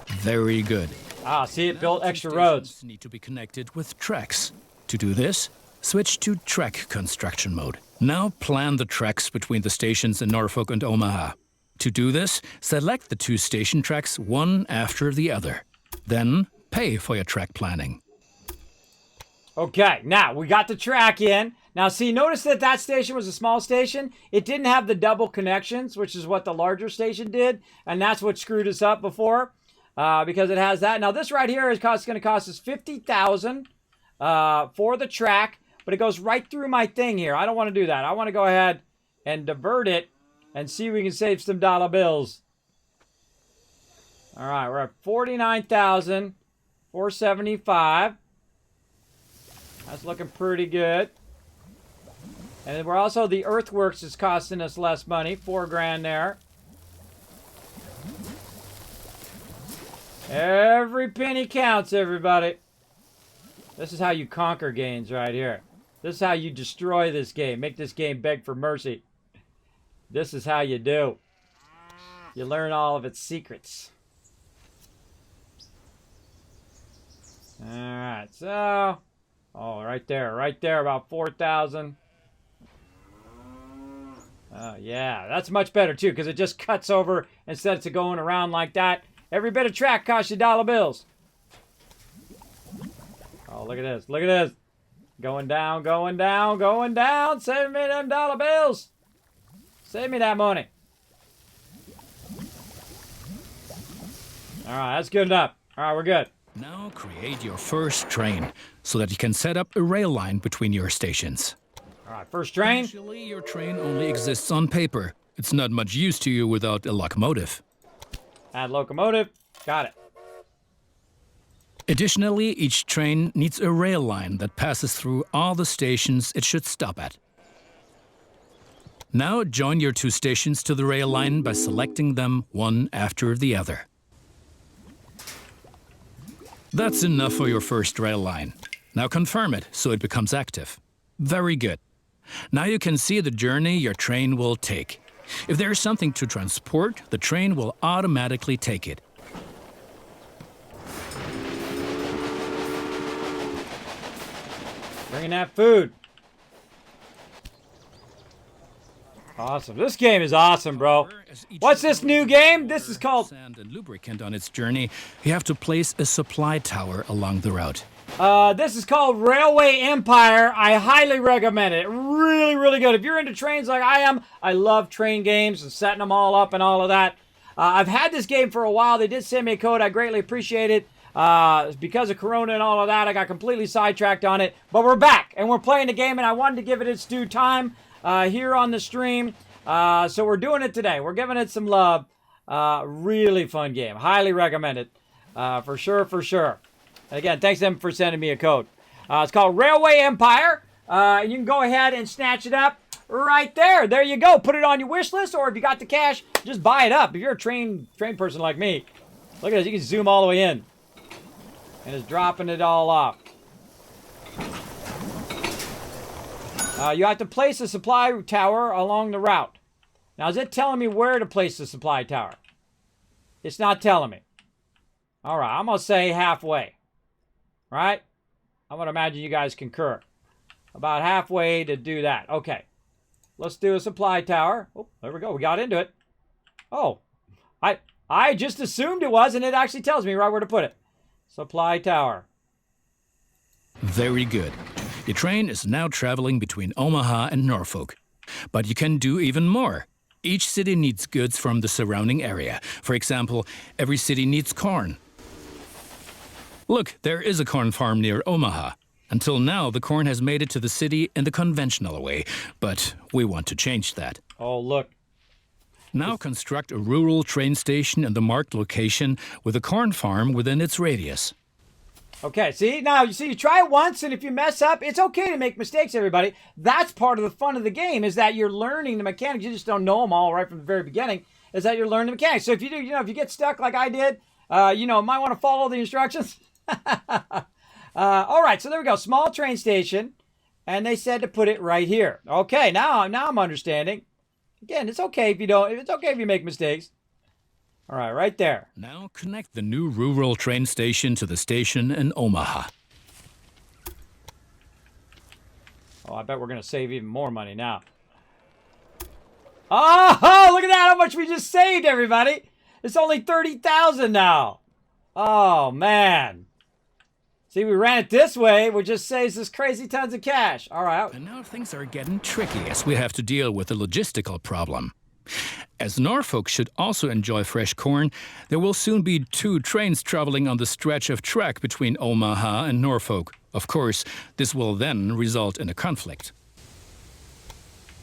Very good. Ah, see, it built Now, extra two roads. stations need to be connected with tracks. To do this, switch to track construction mode. Now plan the tracks between the stations in Norfolk and Omaha. To do this, select the 2 station tracks one after the other. Then pay for your track planning. Okay, now we got the track in. Now see, notice that that station was a small station. It didn't have the double connections, which is what the larger station did. And that's what screwed us up before because it has that. Now this right here is going to cost us $50,000 for the track, but it goes right through my thing here. I don't want to do that. I want to go ahead and divert it and see if we can save some dollar bills. All right, we're at $49,475. That's looking pretty good. And we're also, the earthworks is costing us less money. $4,000 there. Every penny counts, everybody. This is how you conquer games right here. This is how you destroy this game. Make this game beg for mercy. This is how you do. You learn all of its secrets. Alright, so... Oh, right there, about 4,000. Oh, yeah, that's much better, too, because it just cuts over instead of going around like that. Every bit of track costs you dollar bills. Oh, look at this, look at this. Going down, going down, going down. Save me them dollar bills. Save me that money. All right, that's good enough. All right, we're good. Now create your first train so that you can set up a rail line between your stations. All right, first train. Actually, your train only exists on paper. It's not much use to you without a locomotive. Add locomotive. Got it. Additionally, each train needs a rail line that passes through all the stations it should stop at. Now join your 2 stations to the rail line by selecting them one after the other. That's enough for your first rail line. Now confirm it so it becomes active. Very good. Now you can see the journey your train will take. If there is something to transport, the train will automatically take it. Bringing that food. Awesome. This game is awesome, bro. What's this new game? This is called... Sand and lubricant on its journey, you have to place a supply tower along the route. This is called Railway Empire. I highly recommend it. Really, really good. If you're into trains like I am, I love train games and setting them all up and all of that. I've had this game for a while. They did send me a code. I greatly appreciate it. Because of Corona and all of that, I got completely sidetracked on it. But we're back, and we're playing the game, and I wanted to give it its due time here on the stream. So we're doing it today. We're giving it some love. Really fun game. Highly recommend it. For sure, for sure. And again, thanks to them for sending me a code. It's called Railway Empire. And you can go ahead and snatch it up right there. There you go. Put it on your wish list, or if you got the cash, just buy it up. If you're a train person like me, look at this. You can zoom all the way in. And it's dropping it all off. You have to place a supply tower along the route. Now, is it telling me where to place the supply tower? It's not telling me. All right, I'm going to say halfway. Right? I'm going to imagine you guys concur. About halfway to do that. Okay. Let's do a supply tower. Oh, there we go. We got into it. Oh, I just assumed it was, and it actually tells me right where to put it. Supply tower. Very good. Your train is now traveling between Omaha and Norfolk. But you can do even more. Each city needs goods from the surrounding area. For example, every city needs corn. Look, there is a corn farm near Omaha. Until now, the corn has made it to the city in the conventional way, but we want to change that. Oh, look. Now construct a rural train station in the marked location with a corn farm within its radius. Okay, see? Now, you try it once, and if you mess up, it's okay to make mistakes, everybody. That's part of the fun of the game, is that you're learning the mechanics. You just don't know them all right from the very beginning, is that you're learning the mechanics. So if you do, if you get stuck like I did, might want to follow the instructions. All right, so there we go. Small train station, and they said to put it right here. Okay, now I'm understanding. Again, it's okay if you don't. It's okay if you make mistakes. All right, right there. Now connect the new rural train station to the station in Omaha. Oh, I bet we're going to save even more money now. Oh, look at that. How much we just saved, everybody. It's only 30,000 now. Oh, man. See, we ran it this way, which just saves us crazy tons of cash. All right. And now things are getting tricky as we have to deal with a logistical problem. As Norfolk should also enjoy fresh corn, there will soon be 2 trains traveling on the stretch of track between Omaha and Norfolk. Of course, this will then result in a conflict.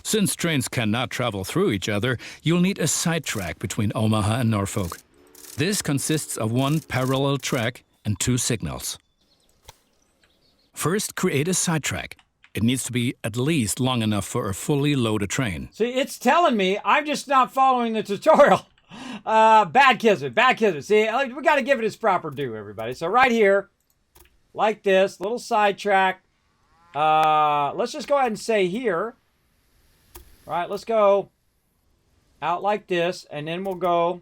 Since trains cannot travel through each other, you'll need a side track between Omaha and Norfolk. This consists of 1 parallel track and 2 signals. First, create a side track. It needs to be at least long enough for a fully loaded train. See, it's telling me I'm just not following the tutorial. Bad Kismet, bad Kismet. See, we got to give it its proper due, everybody. So right here, like this, little sidetrack. Let's just go ahead and say here. All right, let's go out like this, and then we'll go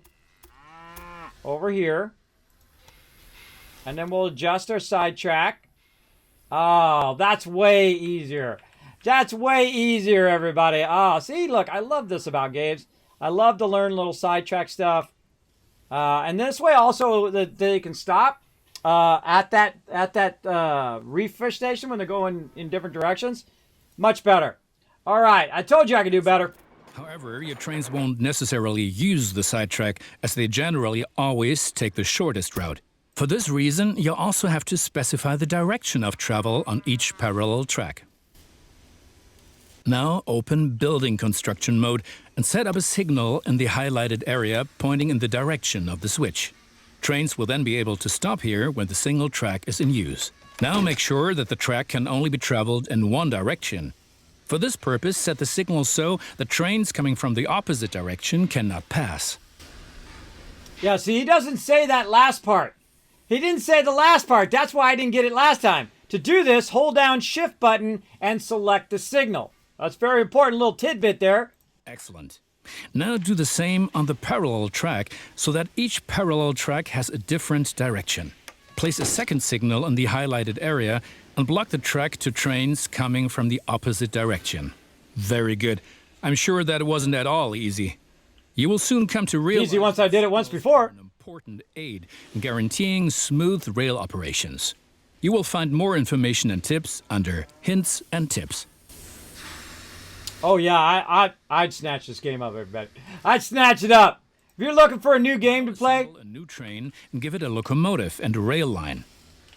over here. And then we'll adjust our sidetrack. Oh, that's way easier. That's way easier, everybody. Oh, see, look, I love this about games. I love to learn little sidetrack stuff. And this way also that they can stop at that refresh station when they're going in different directions. Much better. All right, I told you I could do better. However, your trains won't necessarily use the sidetrack, as they generally always take the shortest route. For this reason, you also have to specify the direction of travel on each parallel track. Now open Building Construction mode and set up a signal in the highlighted area pointing in the direction of the switch. Trains will then be able to stop here when the single track is in use. Now make sure that the track can only be traveled in one direction. For this purpose, set the signal so that trains coming from the opposite direction cannot pass. Yeah, see, he doesn't say that last part. He didn't say the last part. That's why I didn't get it last time. To do this, hold down Shift button and select the signal. That's very important little tidbit there. Excellent. Now do the same on the parallel track so that each parallel track has a different direction. Place a second signal in the highlighted area and block the track to trains coming from the opposite direction. Very good. I'm sure that wasn't at all easy. You will soon come to realize easy once I did it once before. An important aid in guaranteeing smooth rail operations. You will find more information and tips under Hints and Tips. Oh yeah, I'd snatch this game up, everybody. I'd snatch it up. If you're looking for a new game to play, Assemble a new train and give it a locomotive and a rail line.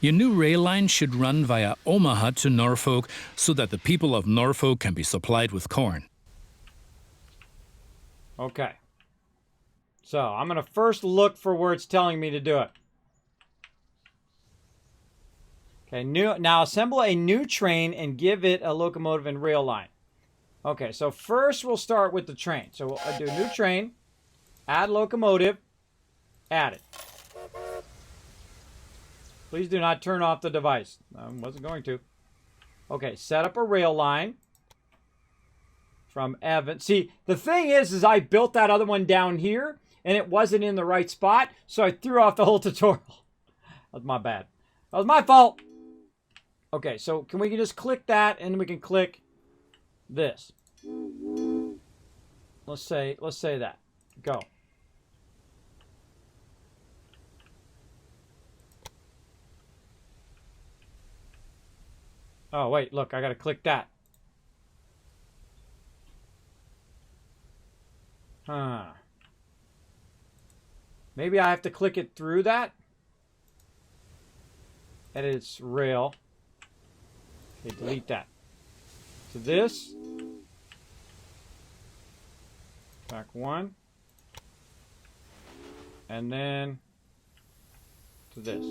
Your new rail line should run via Omaha to Norfolk so that the people of Norfolk can be supplied with corn. okay. So I'm going to first look for where it's telling me to do it. Okay, now assemble a new train and give it a locomotive and rail line. Okay, so first we'll start with the train. So we'll do a new train, add locomotive, add it. Please do not turn off the device. I wasn't going to. Okay, set up a rail line from Evan. See, the thing is I built that other one down here, and it wasn't in the right spot, so I threw off the whole tutorial. That was my bad. That was my fault. Okay, so can we just click that, and we can click this. Let's say that. Go. Oh, wait, look, I gotta click that. Huh. Maybe I have to click it through that. Edit its rail. Okay, delete that. To this. Back one. And then to this.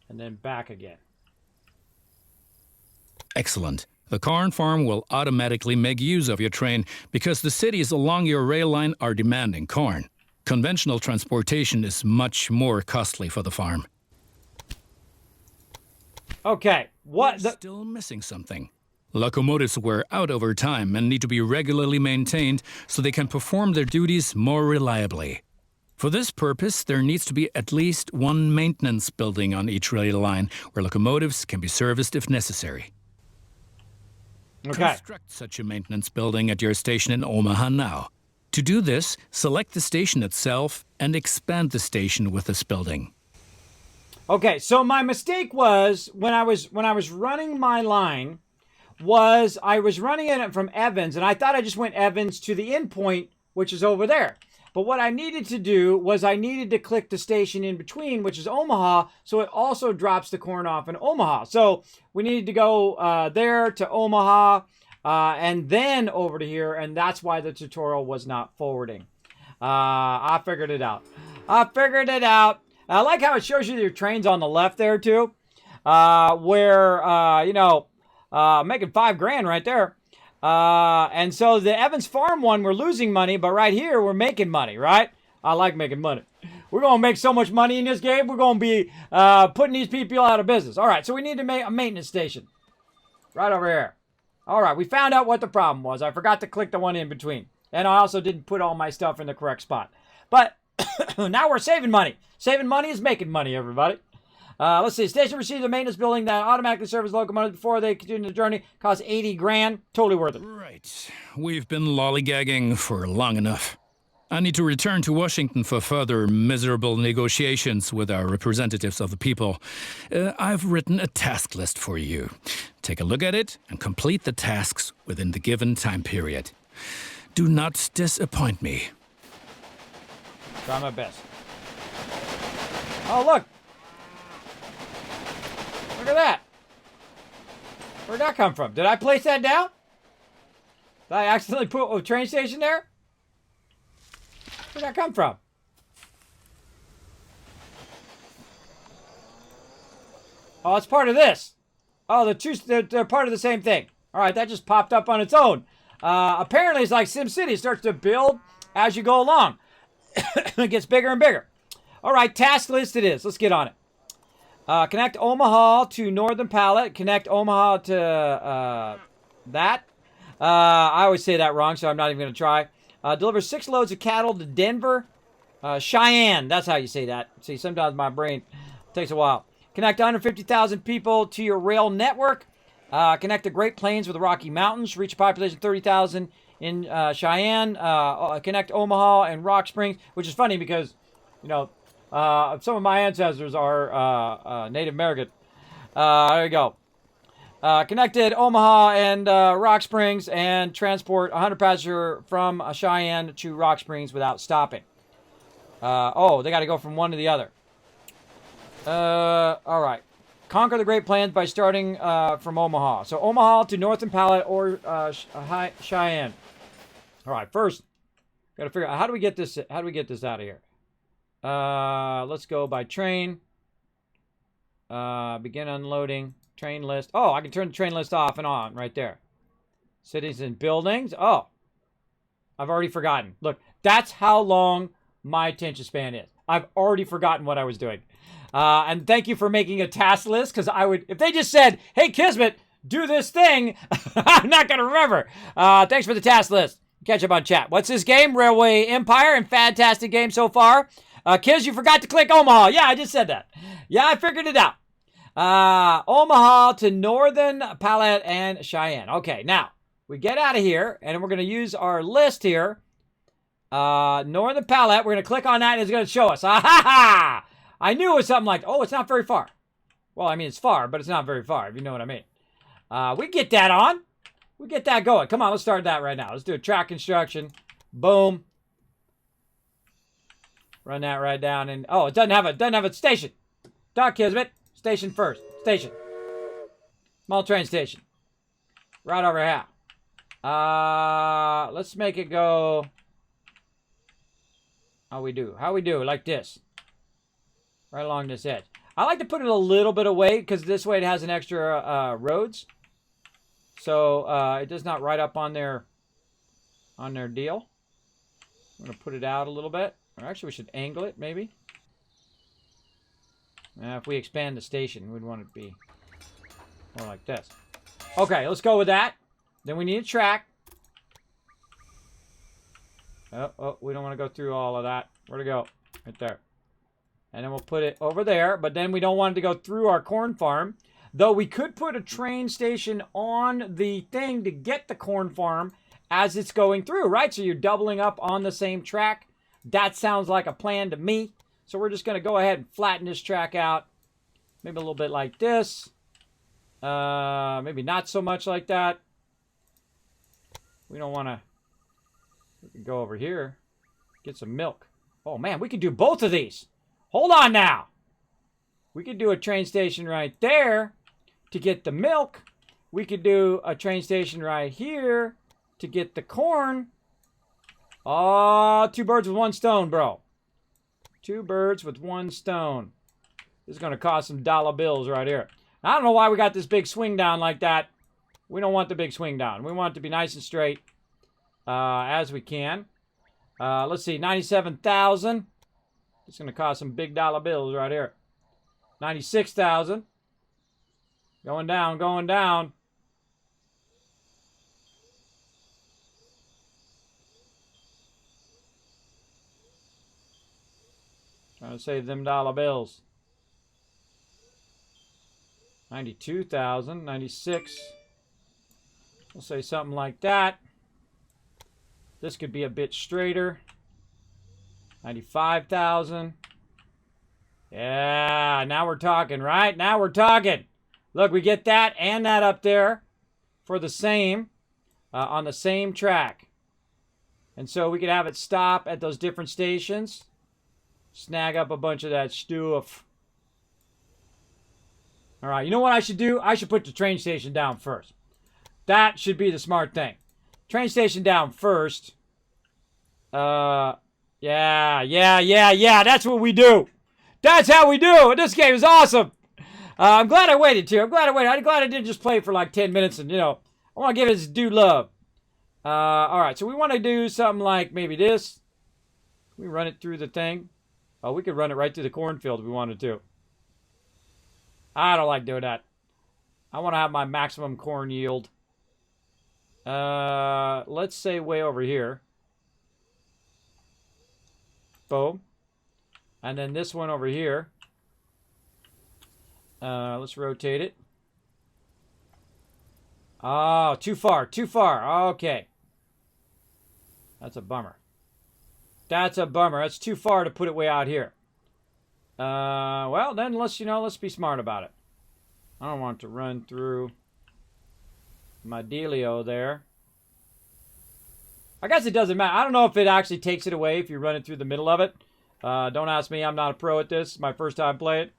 And then back again. Excellent. The corn farm will automatically make use of your train because the cities along your rail line are demanding corn. Conventional transportation is much more costly for the farm. Okay, what We're the... still missing something. Locomotives wear out over time and need to be regularly maintained so they can perform their duties more reliably. For this purpose, there needs to be at least one maintenance building on each rail line where locomotives can be serviced if necessary. Okay. Construct such a maintenance building at your station in Omaha now. To do this, select the station itself and expand the station with this building. Okay, so my mistake was when I was running my line was I was running it from Evans, and I thought I just went Evans to the end point, which is over there. But what I needed to do was I needed to click the station in between, which is Omaha, so it also drops the corn off in Omaha. So we needed to go there to Omaha and then over to here, and that's why the tutorial was not forwarding. I figured it out. I figured it out. I like how it shows you your trains on the left there too, where, you know, making $5 grand right there. And so the Evans Farm one, we're losing money, but right here, we're making money, right? I like making money. We're going to make so much money in this game, we're going to be putting these people out of business. All right, so we need to make a maintenance station right over here. All right, we found out what the problem was. I forgot to click the one in between. And I also didn't put all my stuff in the correct spot. But now we're saving money. Saving money is making money, everybody. Let's see. Station receives a maintenance building that automatically serves locomotives before they continue the journey. Costs 80 grand. Totally worth it. Right. We've been lollygagging for long enough. I need to return to Washington for further miserable negotiations with our representatives of the people. I've written a task list for you. Take a look at it and complete the tasks within the given time period. Do not disappoint me. Try my best. Oh, look. Look at that. Where'd that come from? Did I place that down? Did I accidentally put a train station there? Where'd that come from? Oh, it's part of this. Oh, they're part of the same thing. All right, that just popped up on its own. Apparently, it's like SimCity. It starts to build as you go along. It gets bigger and bigger. All right, task list it is. Let's get on it. Connect Omaha to Northern Pallet. Connect Omaha to that. I always say that wrong, so I'm not even going to try. Deliver 6 loads of cattle to Denver. Cheyenne. That's how you say that. See, sometimes my brain takes a while. Connect 150,000 people to your rail network. Connect the Great Plains with the Rocky Mountains. Reach a population of 30,000 in Cheyenne. Connect Omaha and Rock Springs, which is funny because, you know, some of my ancestors are Native American. There you go. Connected Omaha and Rock Springs and transport 100 passenger from Cheyenne to Rock Springs without stopping. Oh, they got to go from one to the other. All right. Conquer the Great Plains by starting from Omaha. So Omaha to Northern Pallet or Cheyenne. All right. First, got to figure out how do we get this. How do we get this out of here? Let's go by train. Begin unloading. Train list. Oh, I can turn the train list off and on right there. Cities and buildings. Oh, I've already forgotten. Look, that's how long my attention span is. I've already forgotten what I was doing. And thank you for making a task list, because I would, if they just said, hey, Kismet, do this thing, I'm not going to remember. Thanks for the task list. Catch up on chat. What's this game? Railway Empire, and fantastic game so far. Kiz, you forgot to click Omaha. Yeah, I just said that. Yeah, I figured it out. Omaha to Northern Pallet and Cheyenne. Okay, now, we get out of here, and we're going to use our list here. Northern Pallet, we're going to click on that, and it's going to show us. Ah, ha, ha! I knew it was something like, oh, it's not very far. Well, I mean, it's far, but it's not very far, if you know what I mean. We get that on. We get that going. Come on, let's start that right now. Let's do a track construction. Boom. Run that right down. And oh, it doesn't have a station. Doc Kismet. Station first. Station. Small train station. Right over here. Let's make it go. How we do? Like this. Right along this edge. I like to put it a little bit away because this way it has an extra roads. So it does not ride up on their deal. I'm going to put it out a little bit. Or actually, we should angle it, maybe. If we expand the station, we'd want it to be more like this. Okay, let's go with that. Then we need a track. Oh, we don't want to go through all of that. Where'd it go? Right there. And then we'll put it over there. But then we don't want it to go through our corn farm. Though we could put a train station on the thing to get the corn farm as it's going through, right? So you're doubling up on the same track. That sounds like a plan to me. So we're just going to go ahead and flatten this track out. Maybe a little bit like this. Maybe not so much like that. We don't want to... We can go over here. Get some milk. Oh, man, we could do both of these. Hold on now. We could do a train station right there to get the milk. We could do a train station right here to get the corn. Oh, 2 birds with 1 stone, bro. 2 birds with 1 stone. This is going to cost some dollar bills right here. I don't know why we got this big swing down like that. We don't want the big swing down. We want it to be nice and straight as we can. Let's see, 97,000. It's going to cost some big dollar bills right here. 96,000. Going down, going down. Trying to save them dollar bills. 92,000, 96. We'll say something like that. This could be a bit straighter. 95,000. Yeah, now we're talking, right? Now we're talking. Look, we get that and that up there for the same, on the same track. And so we could have it stop at those different stations. Snag up a bunch of that stuff. All right, you know what I should do? I should put the train station down first. That should be the smart thing. Train station down first. Yeah. That's what we do. That's how we do. This game is awesome. I'm glad I waited, too. I'm glad I didn't just play for like 10 minutes and, I want to give this dude love. All right, so we want to do something like maybe this. We run it through the thing. Oh, we could run it right through the cornfield if we wanted to. I don't like doing that. I want to have my maximum corn yield. Let's say way over here. Boom. And then this one over here. Let's rotate it. Oh, too far. Okay. That's a bummer. That's too far to put it way out here. Well, then let's be smart about it. I don't want to run through my dealio there. I guess it doesn't matter. I don't know if it actually takes it away if you run it through the middle of it. Don't ask me. I'm not a pro at this. It's my first time playing.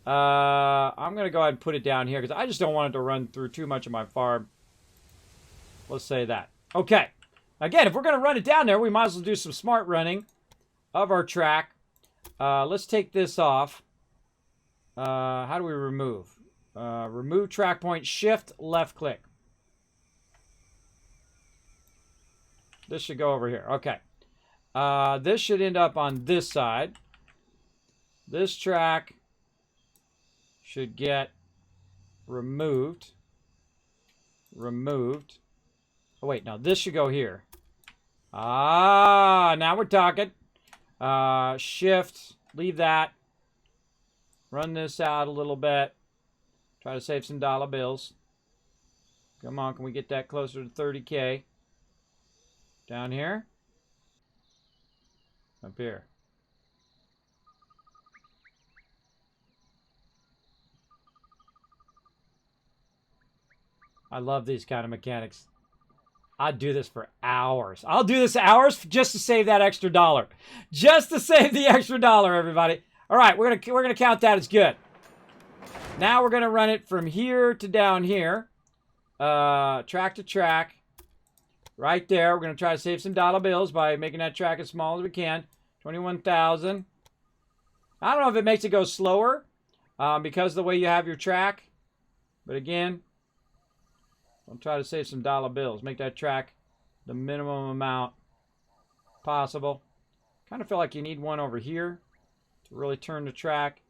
I'm going to go ahead and put it down here because I just don't want it to run through too much of my farm. Let's say that. Okay. Again, if we're going to run it down there, we might as well do some smart running of our track. Let's take this off. How do we remove? Remove track point, shift, left click. This should go over here. Okay. This should end up on this side. This track should get removed. Oh, wait. No, this should go here. Now we're talking. Shift. Leave that. Run this out a little bit. Try to save some dollar bills. Come on, can we get that closer to 30K? Down here? Up here. I love these kind of mechanics. I'd do this for hours. I'll do this hours just to save that extra dollar. Just to save the extra dollar, everybody. All right, we're gonna count that as good. Now we're gonna run it from here to down here, track to track, right there. We're gonna try to save some dollar bills by making that track as small as we can. 21,000. I don't know if it makes it go slower because of the way you have your track, but again, I'll try to save some dollar bills. Make that track the minimum amount possible. Kind of feel like you need one over here to really turn the track.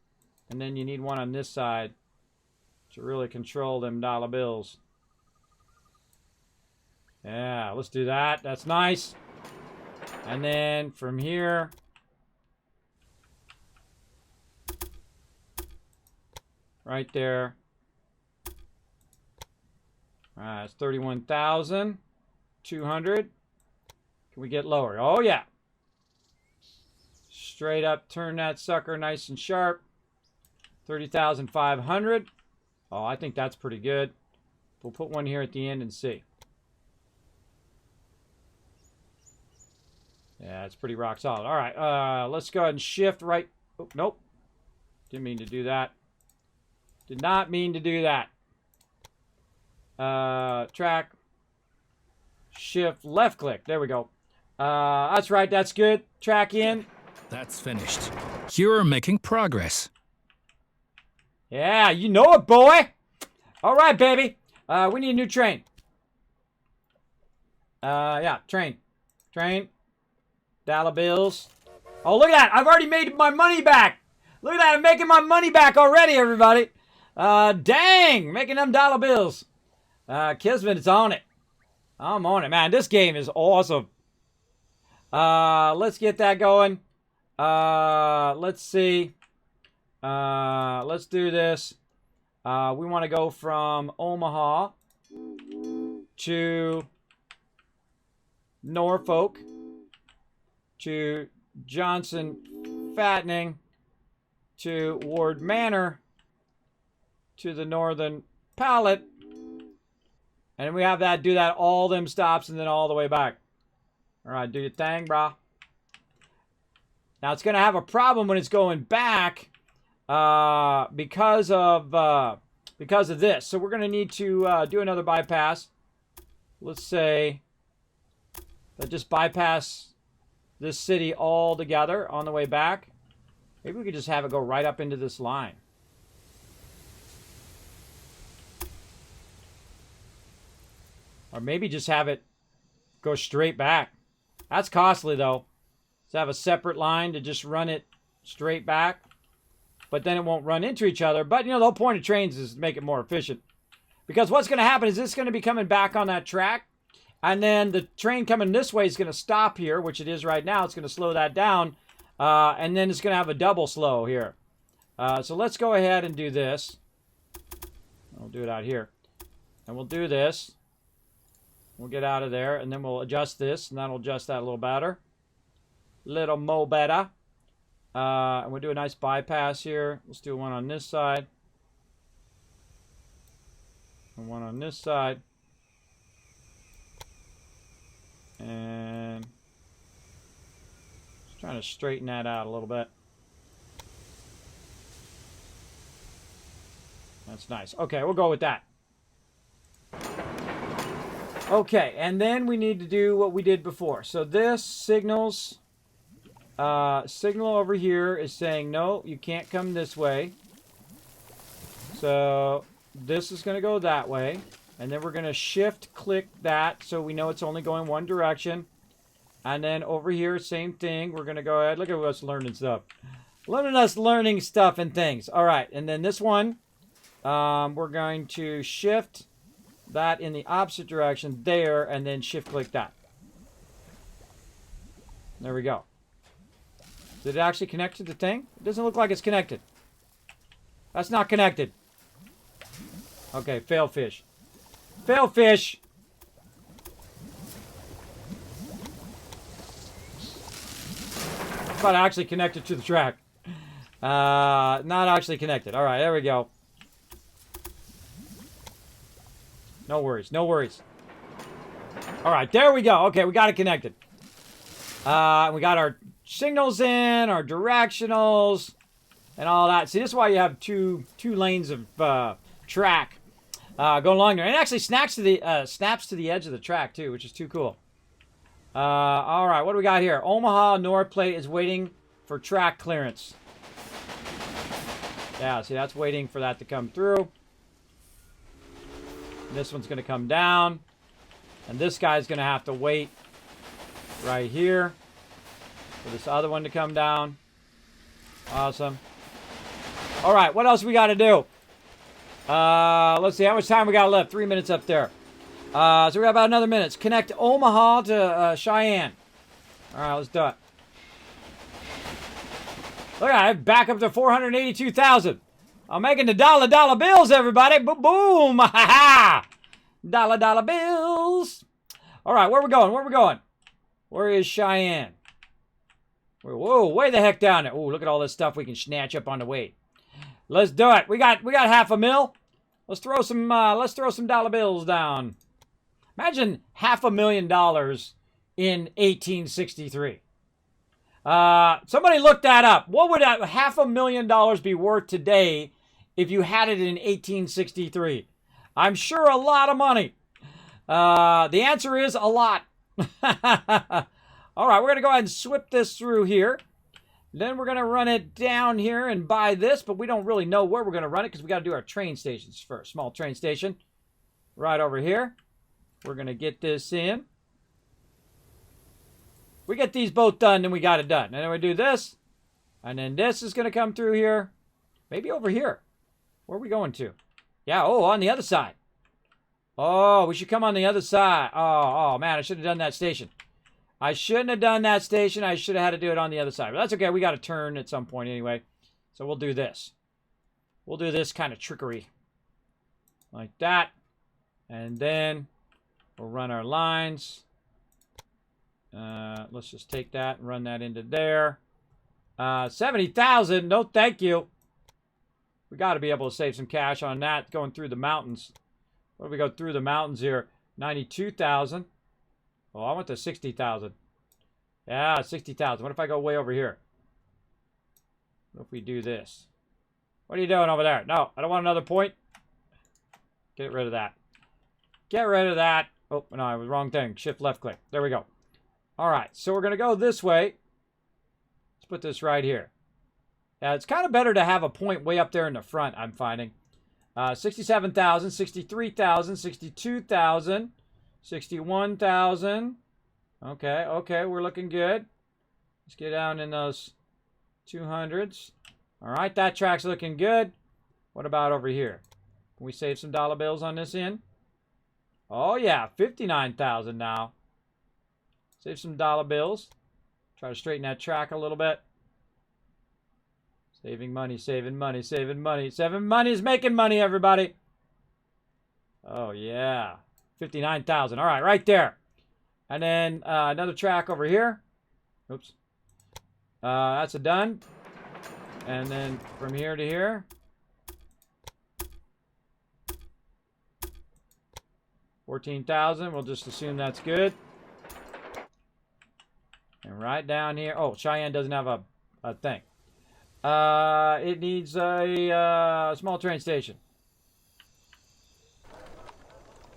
And then you need one on this side to really control them dollar bills. Yeah, let's do that. That's nice. And then from here, right there. All right, it's 31,200. Can we get lower? Oh, yeah. Straight up, turn that sucker nice and sharp. 30,500. Oh, I think that's pretty good. We'll put one here at the end and see. Yeah, it's pretty rock solid. All right, let's go ahead and shift right. Oh, nope. Didn't mean to do that. Did not mean to do that. Track. Shift left click. There we go. That's right. That's good. Track in. That's finished. You're making progress. Yeah, you know it, boy. All right, baby. We need a new train. Yeah, train. Train. Dollar bills. Oh, look at that. I've already made my money back. Look at that. I'm making my money back already, everybody. Dang. Making them dollar bills. Kismet is on it. I'm on it, man. This game is awesome. Let's get that going. Let's see. Let's do this. We want to go from Omaha to Norfolk to Johnson Fattening to Ward Manor to the Northern Pallet. And we have that, do that, all them stops and then all the way back. All right, do your thing, brah. Now, it's going to have a problem when it's going back because of this. So we're going to need to do another bypass. Let's say that just bypass this city all together on the way back. Maybe we could just have it go right up into this line. Or maybe just have it go straight back. That's costly, though. To have a separate line to just run it straight back. But then it won't run into each other. But, you know, the whole point of trains is to make it more efficient. Because what's going to happen is it's going to be coming back on that track. And then the train coming this way is going to stop here, which it is right now. It's going to slow that down. And then it's going to have a double slow here. So let's go ahead and do this. We'll do it out here. And we'll do this. We'll get out of there. And then we'll adjust this. And that'll adjust that a little better. Little more better. And we'll do a nice bypass here. Let's do one on this side. And one on this side. And just trying to straighten that out a little bit. That's nice. Okay, we'll go with that. Okay, and then we need to do what we did before. So this signals, signal over here is saying, no, you can't come this way. So this is going to go that way. And then we're going to shift click that so we know it's only going one direction. And then over here, same thing. We're going to go ahead. Look at us learning stuff. Learning stuff and things. All right. And then this one, we're going to shift that in the opposite direction there and then shift click that. There we go. Did it actually connect to the thing? It doesn't look like it's connected. That's not connected. Okay, fail fish. Fail fish. But actually connected to the track. Not actually connected. All right, there we go. No worries, no worries. All right, there we go. Okay, we got it connected. We got our signals in, our directionals, and all that. See, this is why you have two lanes of track going along there. And it actually snaps to the edge of the track, too, which is too cool. All right, what do we got here? Omaha North Plate is waiting for track clearance. Yeah, see, that's waiting for that to come through. This one's going to come down. And this guy's going to have to wait right here for this other one to come down. Awesome. All right, what else we got to do? Let's see, how much time we got left? 3 minutes up there. So we got about another minute. Connect Omaha to Cheyenne. All right, let's do it. Look at it, back up to 482,000. I'm making the dollar bills, everybody. Boom, boom. Ha ha. Dollar bills. All right, where we going? Where we going? Where is Cheyenne? Whoa, way the heck down there. Oh, look at all this stuff we can snatch up on the way. Let's do it. We got $500,000. Let's throw some dollar bills down. Imagine $500,000 in 1863. Somebody look that up. What would $500,000 be worth today if you had it in 1863? I'm sure a lot of money. The answer is a lot. All right, we're going to go ahead and swip this through here. Then we're going to run it down here and buy this, but we don't really know where we're going to run it because we got to do our train stations first. Small train station right over here. We're going to get this in. We get these both done, then we got it done. And then we do this, and then this is going to come through here. Maybe over here. Where are we going to? Yeah, oh, on the other side. Oh, we should come on the other side. Oh, man, I should have done that station. I shouldn't have done that station. I should have had to do it on the other side. But that's okay. We got to turn at some point anyway. So we'll do this. We'll do this kind of trickery. Like that. And then we'll run our lines. Let's just take that and run that into there. 70,000. No, thank you. We got to be able to save some cash on that going through the mountains. What do we go through the mountains here? 92,000. Oh, I went to 60,000. Yeah, 60,000. What if I go way over here? What if we do this? What are you doing over there? No, I don't want another point. Get rid of that. Get rid of that. Oh, no, I was wrong thing. Shift left click. There we go. All right, so we're going to go this way. Let's put this right here. It's kind of better to have a point way up there in the front, I'm finding. 67,000, 63,000, 62,000, 61,000. Okay, we're looking good. Let's get down in those 200s. All right, that track's looking good. What about over here? Can we save some dollar bills on this end? Oh, yeah, 59,000 now. Save some dollar bills. Try to straighten that track a little bit. Saving money, saving money, saving money. Saving money is making money, everybody. Oh, yeah. 59,000. All right, right there. And then another track over here. Oops. That's a done. And then from here to here. $14,000. We'll just assume that's good. And right down here. Oh, Cheyenne doesn't have a thing. It needs a small train station.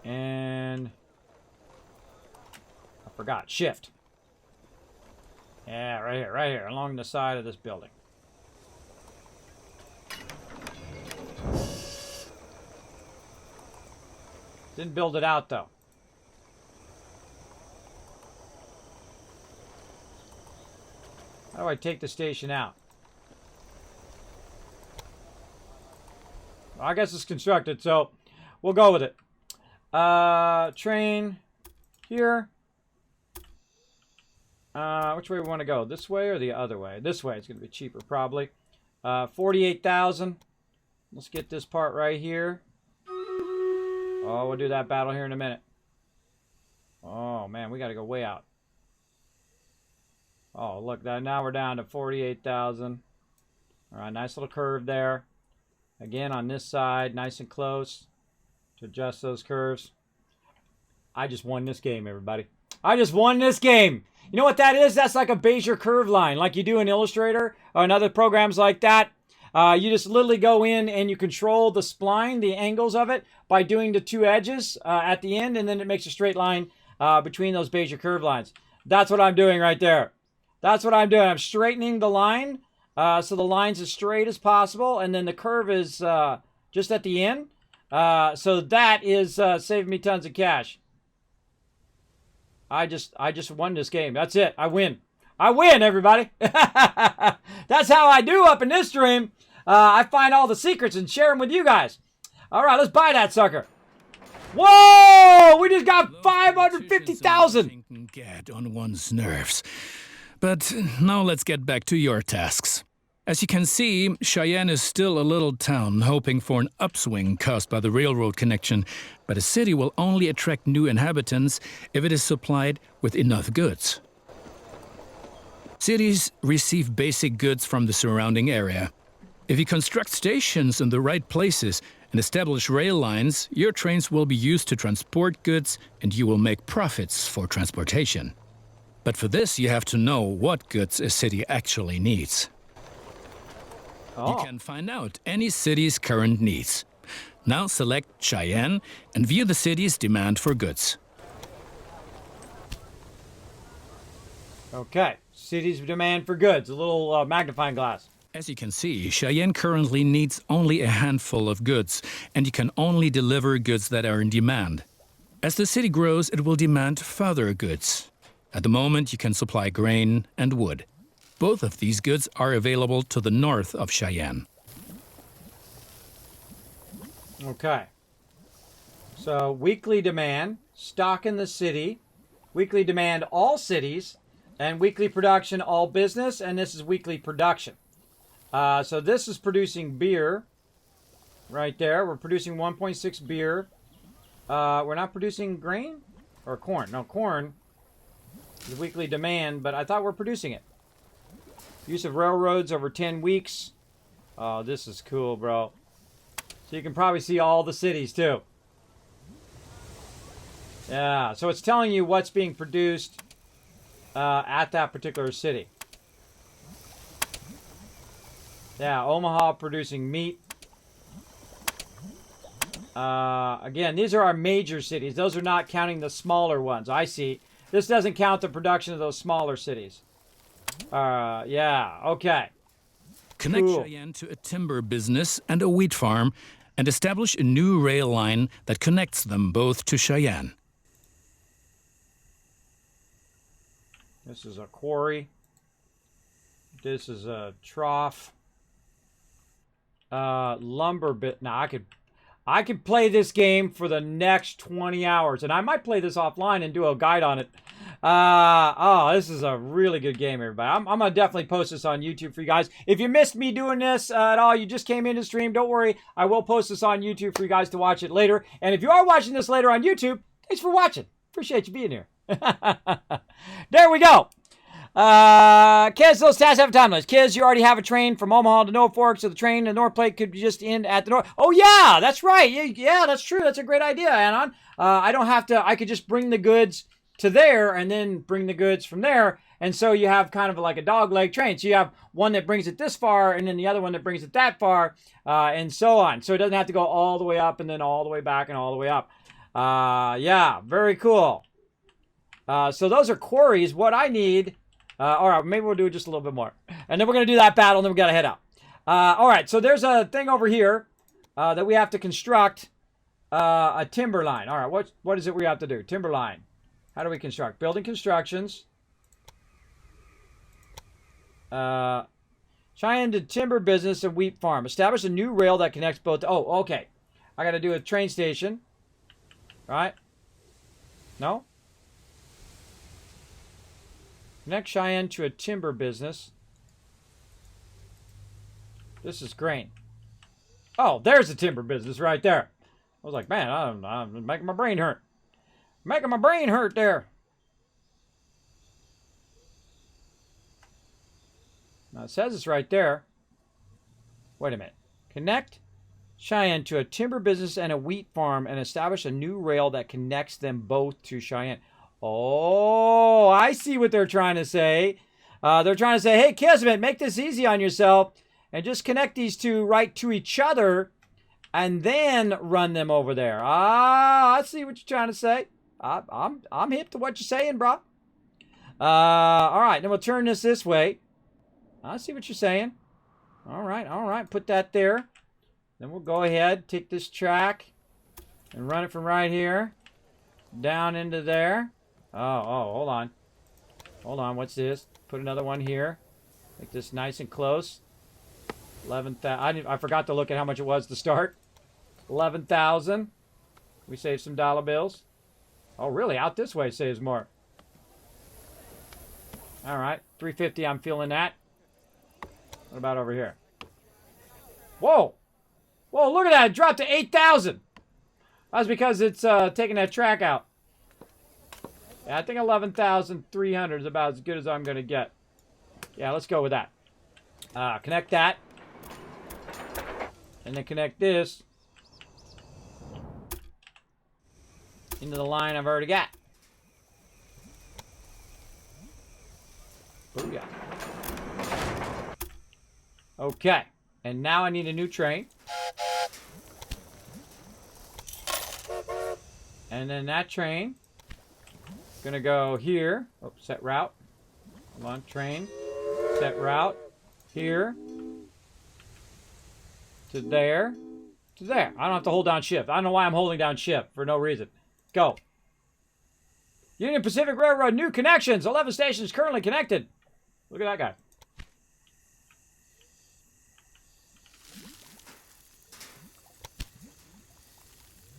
And I forgot. Shift. Yeah, right here, along the side of this building. Didn't build it out, though. How do I take the station out? Well, I guess it's constructed, so we'll go with it. Train here. Which way we want to go? This way or the other way? This way. It's going to be cheaper, probably. 48,000. Let's get this part right here. Oh, we'll do that battle here in a minute. Oh, man, we got to go way out. Oh, look, now we're down to 48,000. All right, nice little curve there. Again, on this side, nice and close to adjust those curves. I just won this game, everybody. I just won this game. You know what that is? That's like a Bezier curve line, like you do in Illustrator or in other programs like that. You just literally go in and you control the spline, the angles of it, by doing the two edges at the end, and then it makes a straight line between those Bezier curve lines. That's what I'm doing right there. That's what I'm doing. I'm straightening the line so the line's as straight as possible, and then the curve is just at the end. So that is saving me tons of cash. I just won this game. That's it. I win. I win, everybody. That's how I do up in this stream. I find all the secrets and share them with you guys. All right, let's buy that sucker. Whoa! We just got 550,000. Get on one's nerves. But now let's get back to your tasks. As you can see, Cheyenne is still a little town hoping for an upswing caused by the railroad connection, but a city will only attract new inhabitants if it is supplied with enough goods. Cities receive basic goods from the surrounding area. If you construct stations in the right places and establish rail lines, your trains will be used to transport goods and you will make profits for transportation. But for this, you have to know what goods a city actually needs. You can find out any city's current needs. Now select Cheyenne and view the city's demand for goods. Okay, city's demand for goods. A little magnifying glass. As you can see, Cheyenne currently needs only a handful of goods, and you can only deliver goods that are in demand. As the city grows, it will demand further goods. At the moment, you can supply grain and wood. Both of these goods are available to the north of Cheyenne. Okay. So, weekly demand, stock in the city, weekly demand, all cities, and weekly production, all business, and this is weekly production. So this is producing beer right there. We're producing 1.6 beer. We're not producing grain or corn. No, corn is weekly demand, but I thought we're producing it. Use of railroads over 10 weeks. Oh, this is cool, bro. So you can probably see all the cities, too. Yeah, so it's telling you what's being produced at that particular city. Yeah, Omaha producing meat. Again, these are our major cities. Those are not counting the smaller ones. I see. This doesn't count the production of those smaller cities. Yeah, okay. Connect Cheyenne to a timber business and a wheat farm and establish a new rail line that connects them both to Cheyenne. This is a quarry. This is a trough. Lumber bit. Now I could play this game for the next 20 hours, and I might play this offline and do a guide on it. Oh, this is a really good game, everybody. I'm gonna definitely post this on YouTube for you guys. If you missed me doing this at all, you just came in to stream, don't worry. I will post this on YouTube for you guys to watch it later. And if you are watching this later on YouTube, thanks for watching. Appreciate you being here. There we go. Kids, those stats have a time limit. Kids, you already have a train from Omaha to Norfolk, so the train to North Plate could just end at the North. Oh, yeah, that's right. Yeah, that's true. That's a great idea, Anon. I don't have to, I could just bring the goods to there and then bring the goods from there. And so you have kind of like a dog leg train. So you have one that brings it this far and then the other one that brings it that far and so on. So it doesn't have to go all the way up and then all the way back and all the way up. Yeah, very cool. So those are quarries. What I need... all right, maybe we'll do just a little bit more. And then we're going to do that battle, and then we got to head out. All right, so there's a thing over here that we have to construct a timber line. All right, what is it we have to do? Timber line. How do we construct? Building constructions. Cheyenne to timber business and wheat farm. Establish a new rail that connects both. Oh, okay. I got to do a train station. Right? No? Connect Cheyenne to a timber business. This is grain. Oh, there's a timber business right there. I was like, man, I'm making my brain hurt. Making my brain hurt there. Now it says it's right there. Wait a minute. Connect Cheyenne to a timber business and a wheat farm and establish a new rail that connects them both to Cheyenne. Oh, I see what they're trying to say. They're trying to say, hey, Kismet, make this easy on yourself and just connect these two right to each other and then run them over there. I see what you're trying to say. I'm hip to what you're saying, bro. All right, then we'll turn this way. I see what you're saying. All right, put that there. Then we'll go ahead, take this track and run it from right here down into there. Oh, hold on. Hold on, what's this? Put another one here. Make this nice and close. 11,000. I forgot to look at how much it was to start. 11,000. We saved some dollar bills. Oh, really? Out this way saves more. All right, 350. I'm feeling that. What about over here? Whoa! Whoa, look at that. It dropped to 8,000. That's because it's taking that track out. Yeah, I think 11,300 is about as good as I'm going to get. Yeah, let's go with that. Connect that. And then connect this into the line I've already got. Booyah. Okay. And now I need a new train. And then that train is going to go here. Oh, set route. Come on, train. Set route. Here. To there. To there. I don't have to hold down shift. I don't know why I'm holding down shift for no reason. Go. Union Pacific Railroad, new connections. 11 stations currently connected. Look at that guy.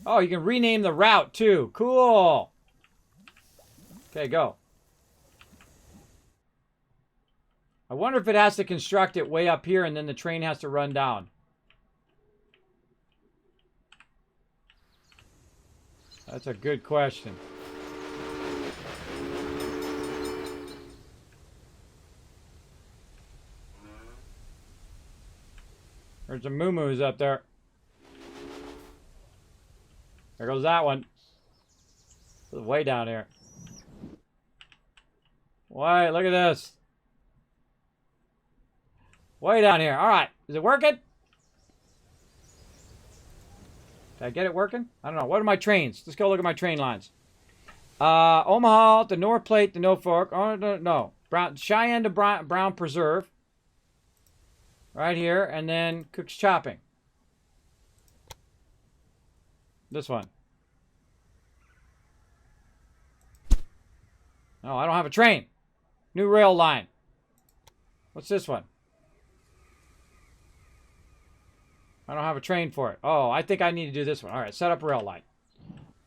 Oh, you can rename the route too. Cool. Okay, go. I wonder if it has to construct it way up here and then the train has to run down. That's a good question. There's some moo-moos up there. There goes that one. It's way down here. Wait, look at this. Way down here. All right. Is it working? Did I get it working? I don't know. What are my trains? Let's go look at my train lines. Omaha to North Platte to Norfolk. Oh, no. Cheyenne to Brown Preserve. Right here. And then Cook's Chopping. This one. No, I don't have a train. New rail line. What's this one? I don't have a train for it. Oh, I think I need to do this one. All right, set up rail line.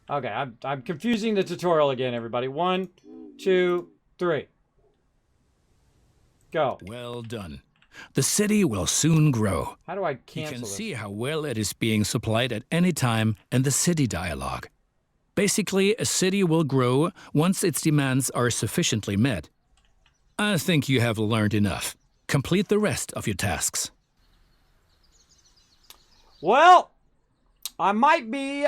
Okay, I'm confusing the tutorial again, everybody. 1, 2, 3. Go. Well done. The city will soon grow. How do I You cancel can this? see how well it is being supplied at any time in the city dialogue. Basically, a city will grow once its demands are sufficiently met. I think you have learned enough. Complete the rest of your tasks. Well, I might be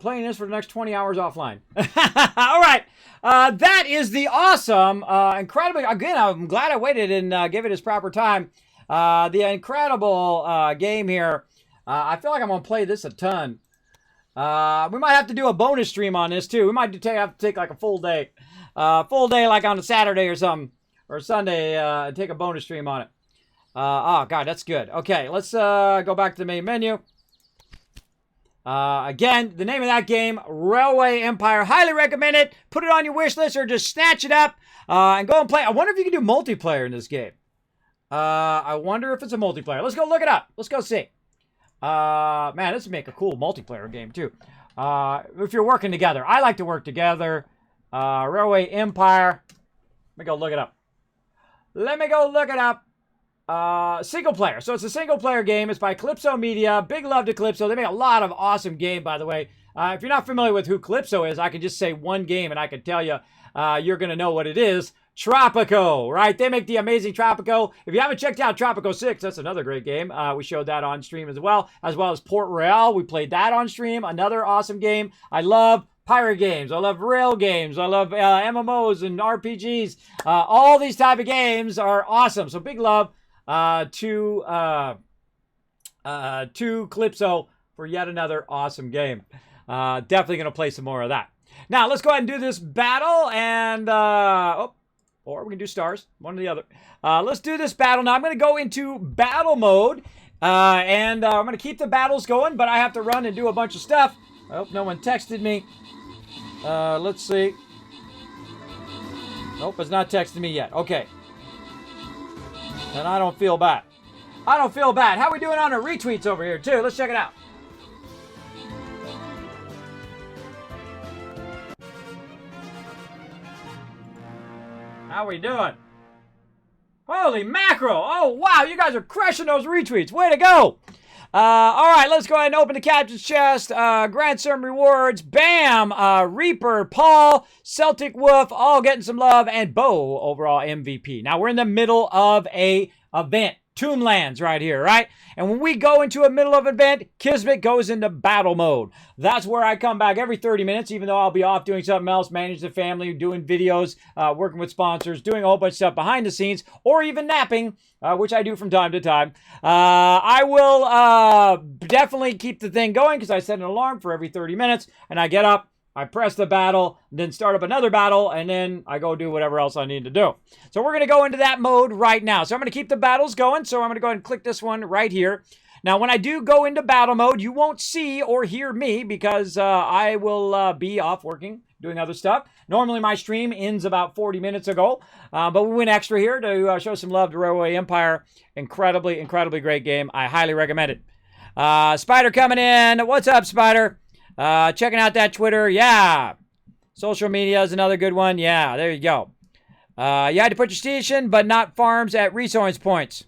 playing this for the next 20 hours offline. All right. That is the awesome, incredible, again, I'm glad I waited and gave it its proper time. The incredible game here. I feel like I'm going to play this a ton. We might have to do a bonus stream on this too. We might have to take like a full day. Full day like on a Saturday or something. Or Sunday, take a bonus stream on it. Oh, God, that's good. Okay, let's go back to the main menu. Again, the name of that game, Railway Empire. Highly recommend it. Put it on your wish list or just snatch it up and go and play. I wonder if you can do multiplayer in this game. I wonder if it's a multiplayer. Let's go look it up. Let's go see. Man, this would make a cool multiplayer game too. If you're working together. I like to work together. Railway Empire. Let me go look it up. Single player. So it's a single player game. It's by Calypso Media. Big love to Calypso. They make a lot of awesome game, by the way. If you're not familiar with who Calypso is, I can just say one game and I can tell you you're going to know what it is. Tropico, right? They make the amazing Tropico. If you haven't checked out Tropico 6, that's another great game. We showed that on stream as well as Port Royale. We played that on stream. Another awesome game. I love pirate games. I love rail games. I love MMOs and RPGs. All these type of games are awesome. So big love to Calypso for yet another awesome game. Definitely going to play some more of that. Now, let's go ahead and do this battle, and, or we can do stars, one or the other. Let's do this battle. Now, I'm going to go into battle mode, and I'm going to keep the battles going, but I have to run and do a bunch of stuff. I hope no one texted me. Let's see. Nope, it's not texting me yet. Okay. And I don't feel bad. I don't feel bad. How are we doing on our retweets over here, too? Let's check it out. How we doing? Holy mackerel. Oh, wow. You guys are crushing those retweets. Way to go. All right, let's go ahead and open the captain's chest. Grant some rewards. Bam! Reaper, Paul, Celtic Wolf, all getting some love, and Bo, overall MVP. Now, we're in the middle of a event. Toonlands right here, right? And when we go into a middle of an event, Kismet goes into battle mode. That's where I come back every 30 minutes, even though I'll be off doing something else, managing the family, doing videos, working with sponsors, doing a whole bunch of stuff behind the scenes, or even napping, which I do from time to time. I will definitely keep the thing going because I set an alarm for every 30 minutes, and I get up, I press the battle, then start up another battle, and then I go do whatever else I need to do. So we're going to go into that mode right now. So I'm going to keep the battles going. So I'm going to go ahead and click this one right here. Now, when I do go into battle mode, you won't see or hear me because I will be off working, doing other stuff. Normally, my stream ends about 40 minutes ago, but we went extra here to show some love to Railway Empire. Incredibly, incredibly great game. I highly recommend it. Spider coming in. What's up, Spider? Checking out that Twitter. Yeah. Social media is another good one. Yeah, there you go. You had to put your station, but not farms at resource points.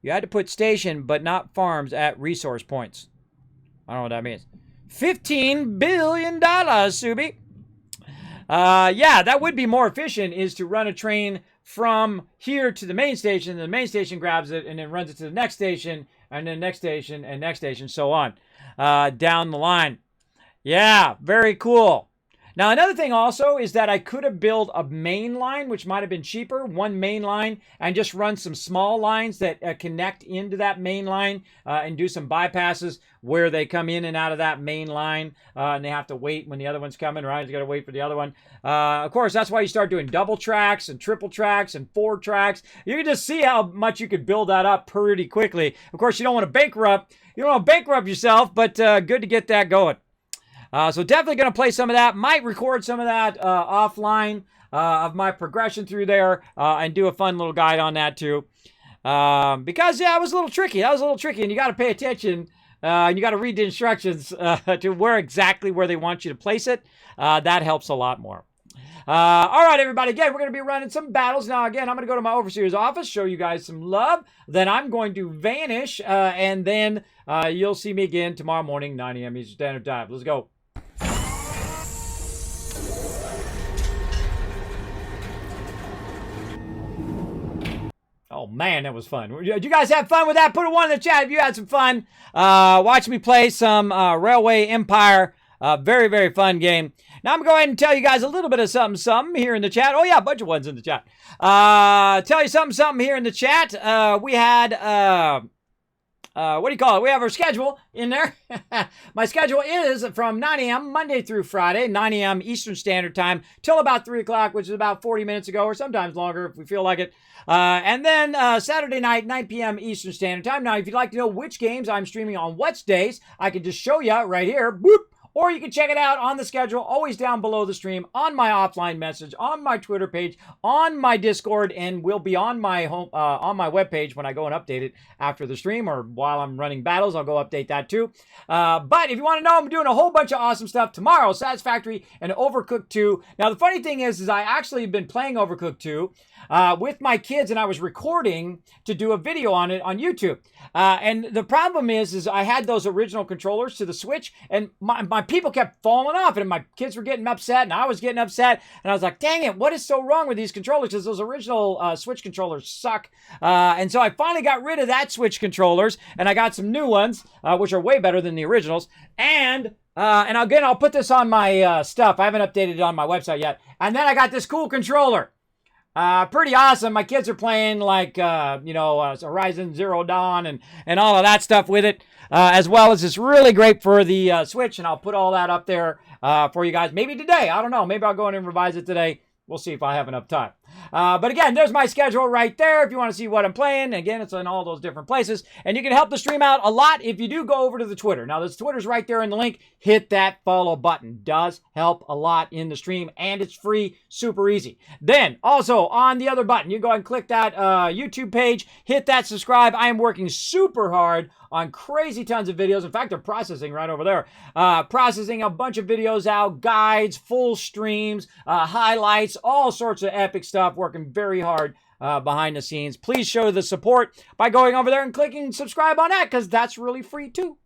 You had to put station, but not farms at resource points. I don't know what that means. $15 billion, Subi. Yeah, that would be more efficient, is to run a train from here to the main station. The main station grabs it and then runs it to the next station, and then next station, and next station, so on. Down the line. Yeah, very cool. Now, another thing also is that I could have built a main line, which might have been cheaper, one main line, and just run some small lines that connect into that main line and do some bypasses where they come in and out of that main line, and they have to wait when the other one's coming, right? You got to wait for the other one. Of course, that's why you start doing double tracks and triple tracks and 4 tracks. You can just see how much you could build that up pretty quickly. Of course, you don't want to bankrupt. You don't want to bankrupt yourself, but good to get that going. So definitely going to play some of that. Might record some of that offline of my progression through there and do a fun little guide on that too. Because, yeah, it was a little tricky. That was a little tricky, and you got to pay attention. And you got to read the instructions to where they want you to place it. That helps a lot more. All right, everybody. Again, we're going to be running some battles. Now, again, I'm going to go to my overseer's office, show you guys some love. Then I'm going to vanish, and then you'll see me again tomorrow morning, 9 a.m. Eastern Standard Time. Let's go. Oh, man, that was fun. Did you guys have fun with that? Put a 1 in the chat if you had some fun. Watch me play some Railway Empire. Very, very fun game. Now, I'm going to go ahead and tell you guys a little bit of something here in the chat. Oh, yeah, a bunch of ones in the chat. Tell you something here in the chat. We had... what do you call it? We have our schedule in there. My schedule is from 9 a.m. Monday through Friday, 9 a.m. Eastern Standard Time, till about 3 o'clock, which is about 40 minutes ago, or sometimes longer if we feel like it. And then Saturday night, 9 p.m. Eastern Standard Time. Now, if you'd like to know which games I'm streaming on what days, I can just show you right here. Boop. Or you can check it out on the schedule, always down below the stream, on my offline message, on my Twitter page, on my Discord, and will be on my webpage when I go and update it after the stream, or while I'm running battles, I'll go update that too. But if you want to know, I'm doing a whole bunch of awesome stuff tomorrow, Satisfactory and Overcooked 2. Now, the funny thing is I actually have been playing Overcooked 2 with my kids, and I was recording to do a video on it on YouTube. And the problem is I had those original controllers to the Switch, and my people kept falling off, and my kids were getting upset, and I was getting upset, and I was like, dang it, what is so wrong with these controllers? Because those original Switch controllers suck. And so I finally got rid of that Switch controllers, and I got some new ones, which are way better than the originals. And again, I'll put this on my stuff. I haven't updated it on my website yet. And then I got this cool controller. Pretty awesome. My kids are playing like, Horizon Zero Dawn and all of that stuff with it, as well as it's really great for the Switch, and I'll put all that up there for you guys. Maybe today. I don't know. Maybe I'll go in and revise it today. We'll see if I have enough time. But again, there's my schedule right there if you want to see what I'm playing. Again, it's in all those different places. And you can help the stream out a lot if you do go over to the Twitter. Now, the Twitter's right there in the link. Hit that follow button. Does help a lot in the stream, and it's free, super easy. Then, also, on the other button, you go and click that YouTube page. Hit that subscribe. I am working super hard on crazy tons of videos. In fact, they're processing right over there. Processing a bunch of videos out, guides, full streams, highlights, all sorts of epic stuff. stuff, working very hard behind the scenes. Please show the support by going over there and clicking subscribe on that, because that's really free too.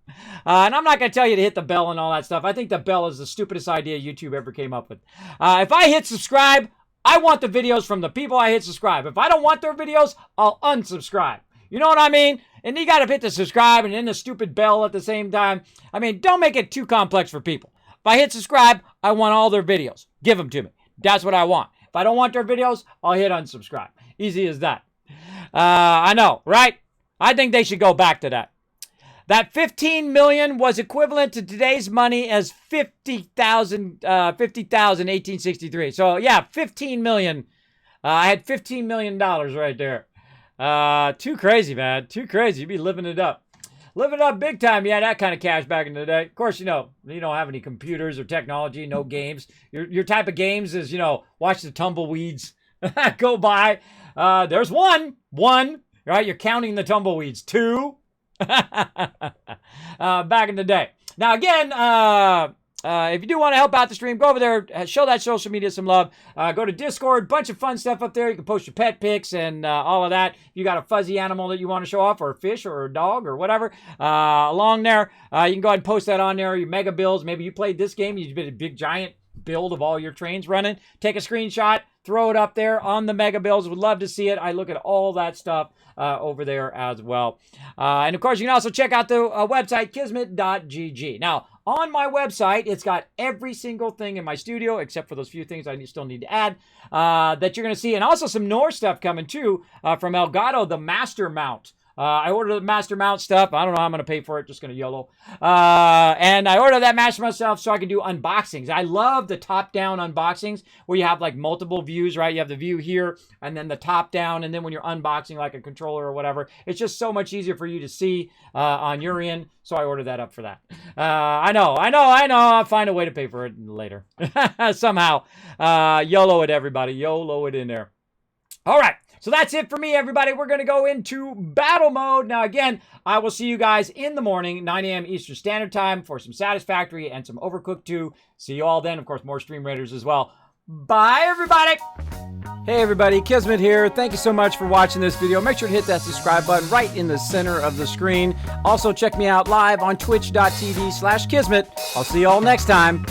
And I'm not going to tell you to hit the bell and all that stuff. I think the bell is the stupidest idea YouTube ever came up with. If I hit subscribe, I want the videos from the people I hit subscribe. If I don't want their videos, I'll unsubscribe. You know what I mean? And you got to hit the subscribe and then the stupid bell at the same time. I mean, don't make it too complex for people. If I hit subscribe, I want all their videos. Give them to me. That's what I want. If I don't want their videos, I'll hit unsubscribe. Easy as that. I know, right? I think they should go back to that. That 15 million was equivalent to today's money as 50,000 1863. So yeah, 15 million. I had $15 million right there. Too crazy, man. Too crazy. You'd be living it up. Living it up big time. Yeah, that kind of cash back in the day. Of course, you don't have any computers or technology, no games. Your type of games is, watch the tumbleweeds go by. There's one, right? You're counting the tumbleweeds. 2. Back in the day. Now, again, if you do want to help out the stream, go over there, show that social media some love. Go to Discord, bunch of fun stuff up there. You can post your pet pics and all of that. If you got a fuzzy animal that you want to show off, or a fish or a dog or whatever, along there, you can go ahead and post that on there. Your mega builds. Maybe you played this game. You did a big giant build of all your trains running. Take a screenshot, throw it up there on the mega builds. Would love to see it. I look at all that stuff over there as well. And of course, you can also check out the website, kismet.gg. Now, on my website, it's got every single thing in my studio, except for those few things I still need to add, that you're going to see. And also some Norse stuff coming too, from Elgato, the Master Mount. I ordered the Master Mount stuff. I don't know how I'm going to pay for it. Just going to YOLO. And I ordered that Master Mount stuff so I can do unboxings. I love the top-down unboxings where you have like multiple views, right? You have the view here and then the top-down. And then when you're unboxing like a controller or whatever, it's just so much easier for you to see on your end. So I ordered that up for that. I know. I'll find a way to pay for it later. Somehow. YOLO it, everybody. YOLO it in there. All right. So that's it for me, everybody. We're going to go into battle mode. Now, again, I will see you guys in the morning, 9 a.m. Eastern Standard Time, for some Satisfactory and some Overcooked 2. See you all then. Of course, more Stream Raiders as well. Bye, everybody. Hey, everybody. Kismet here. Thank you so much for watching this video. Make sure to hit that subscribe button right in the center of the screen. Also, check me out live on twitch.tv/Kismet. I'll see you all next time.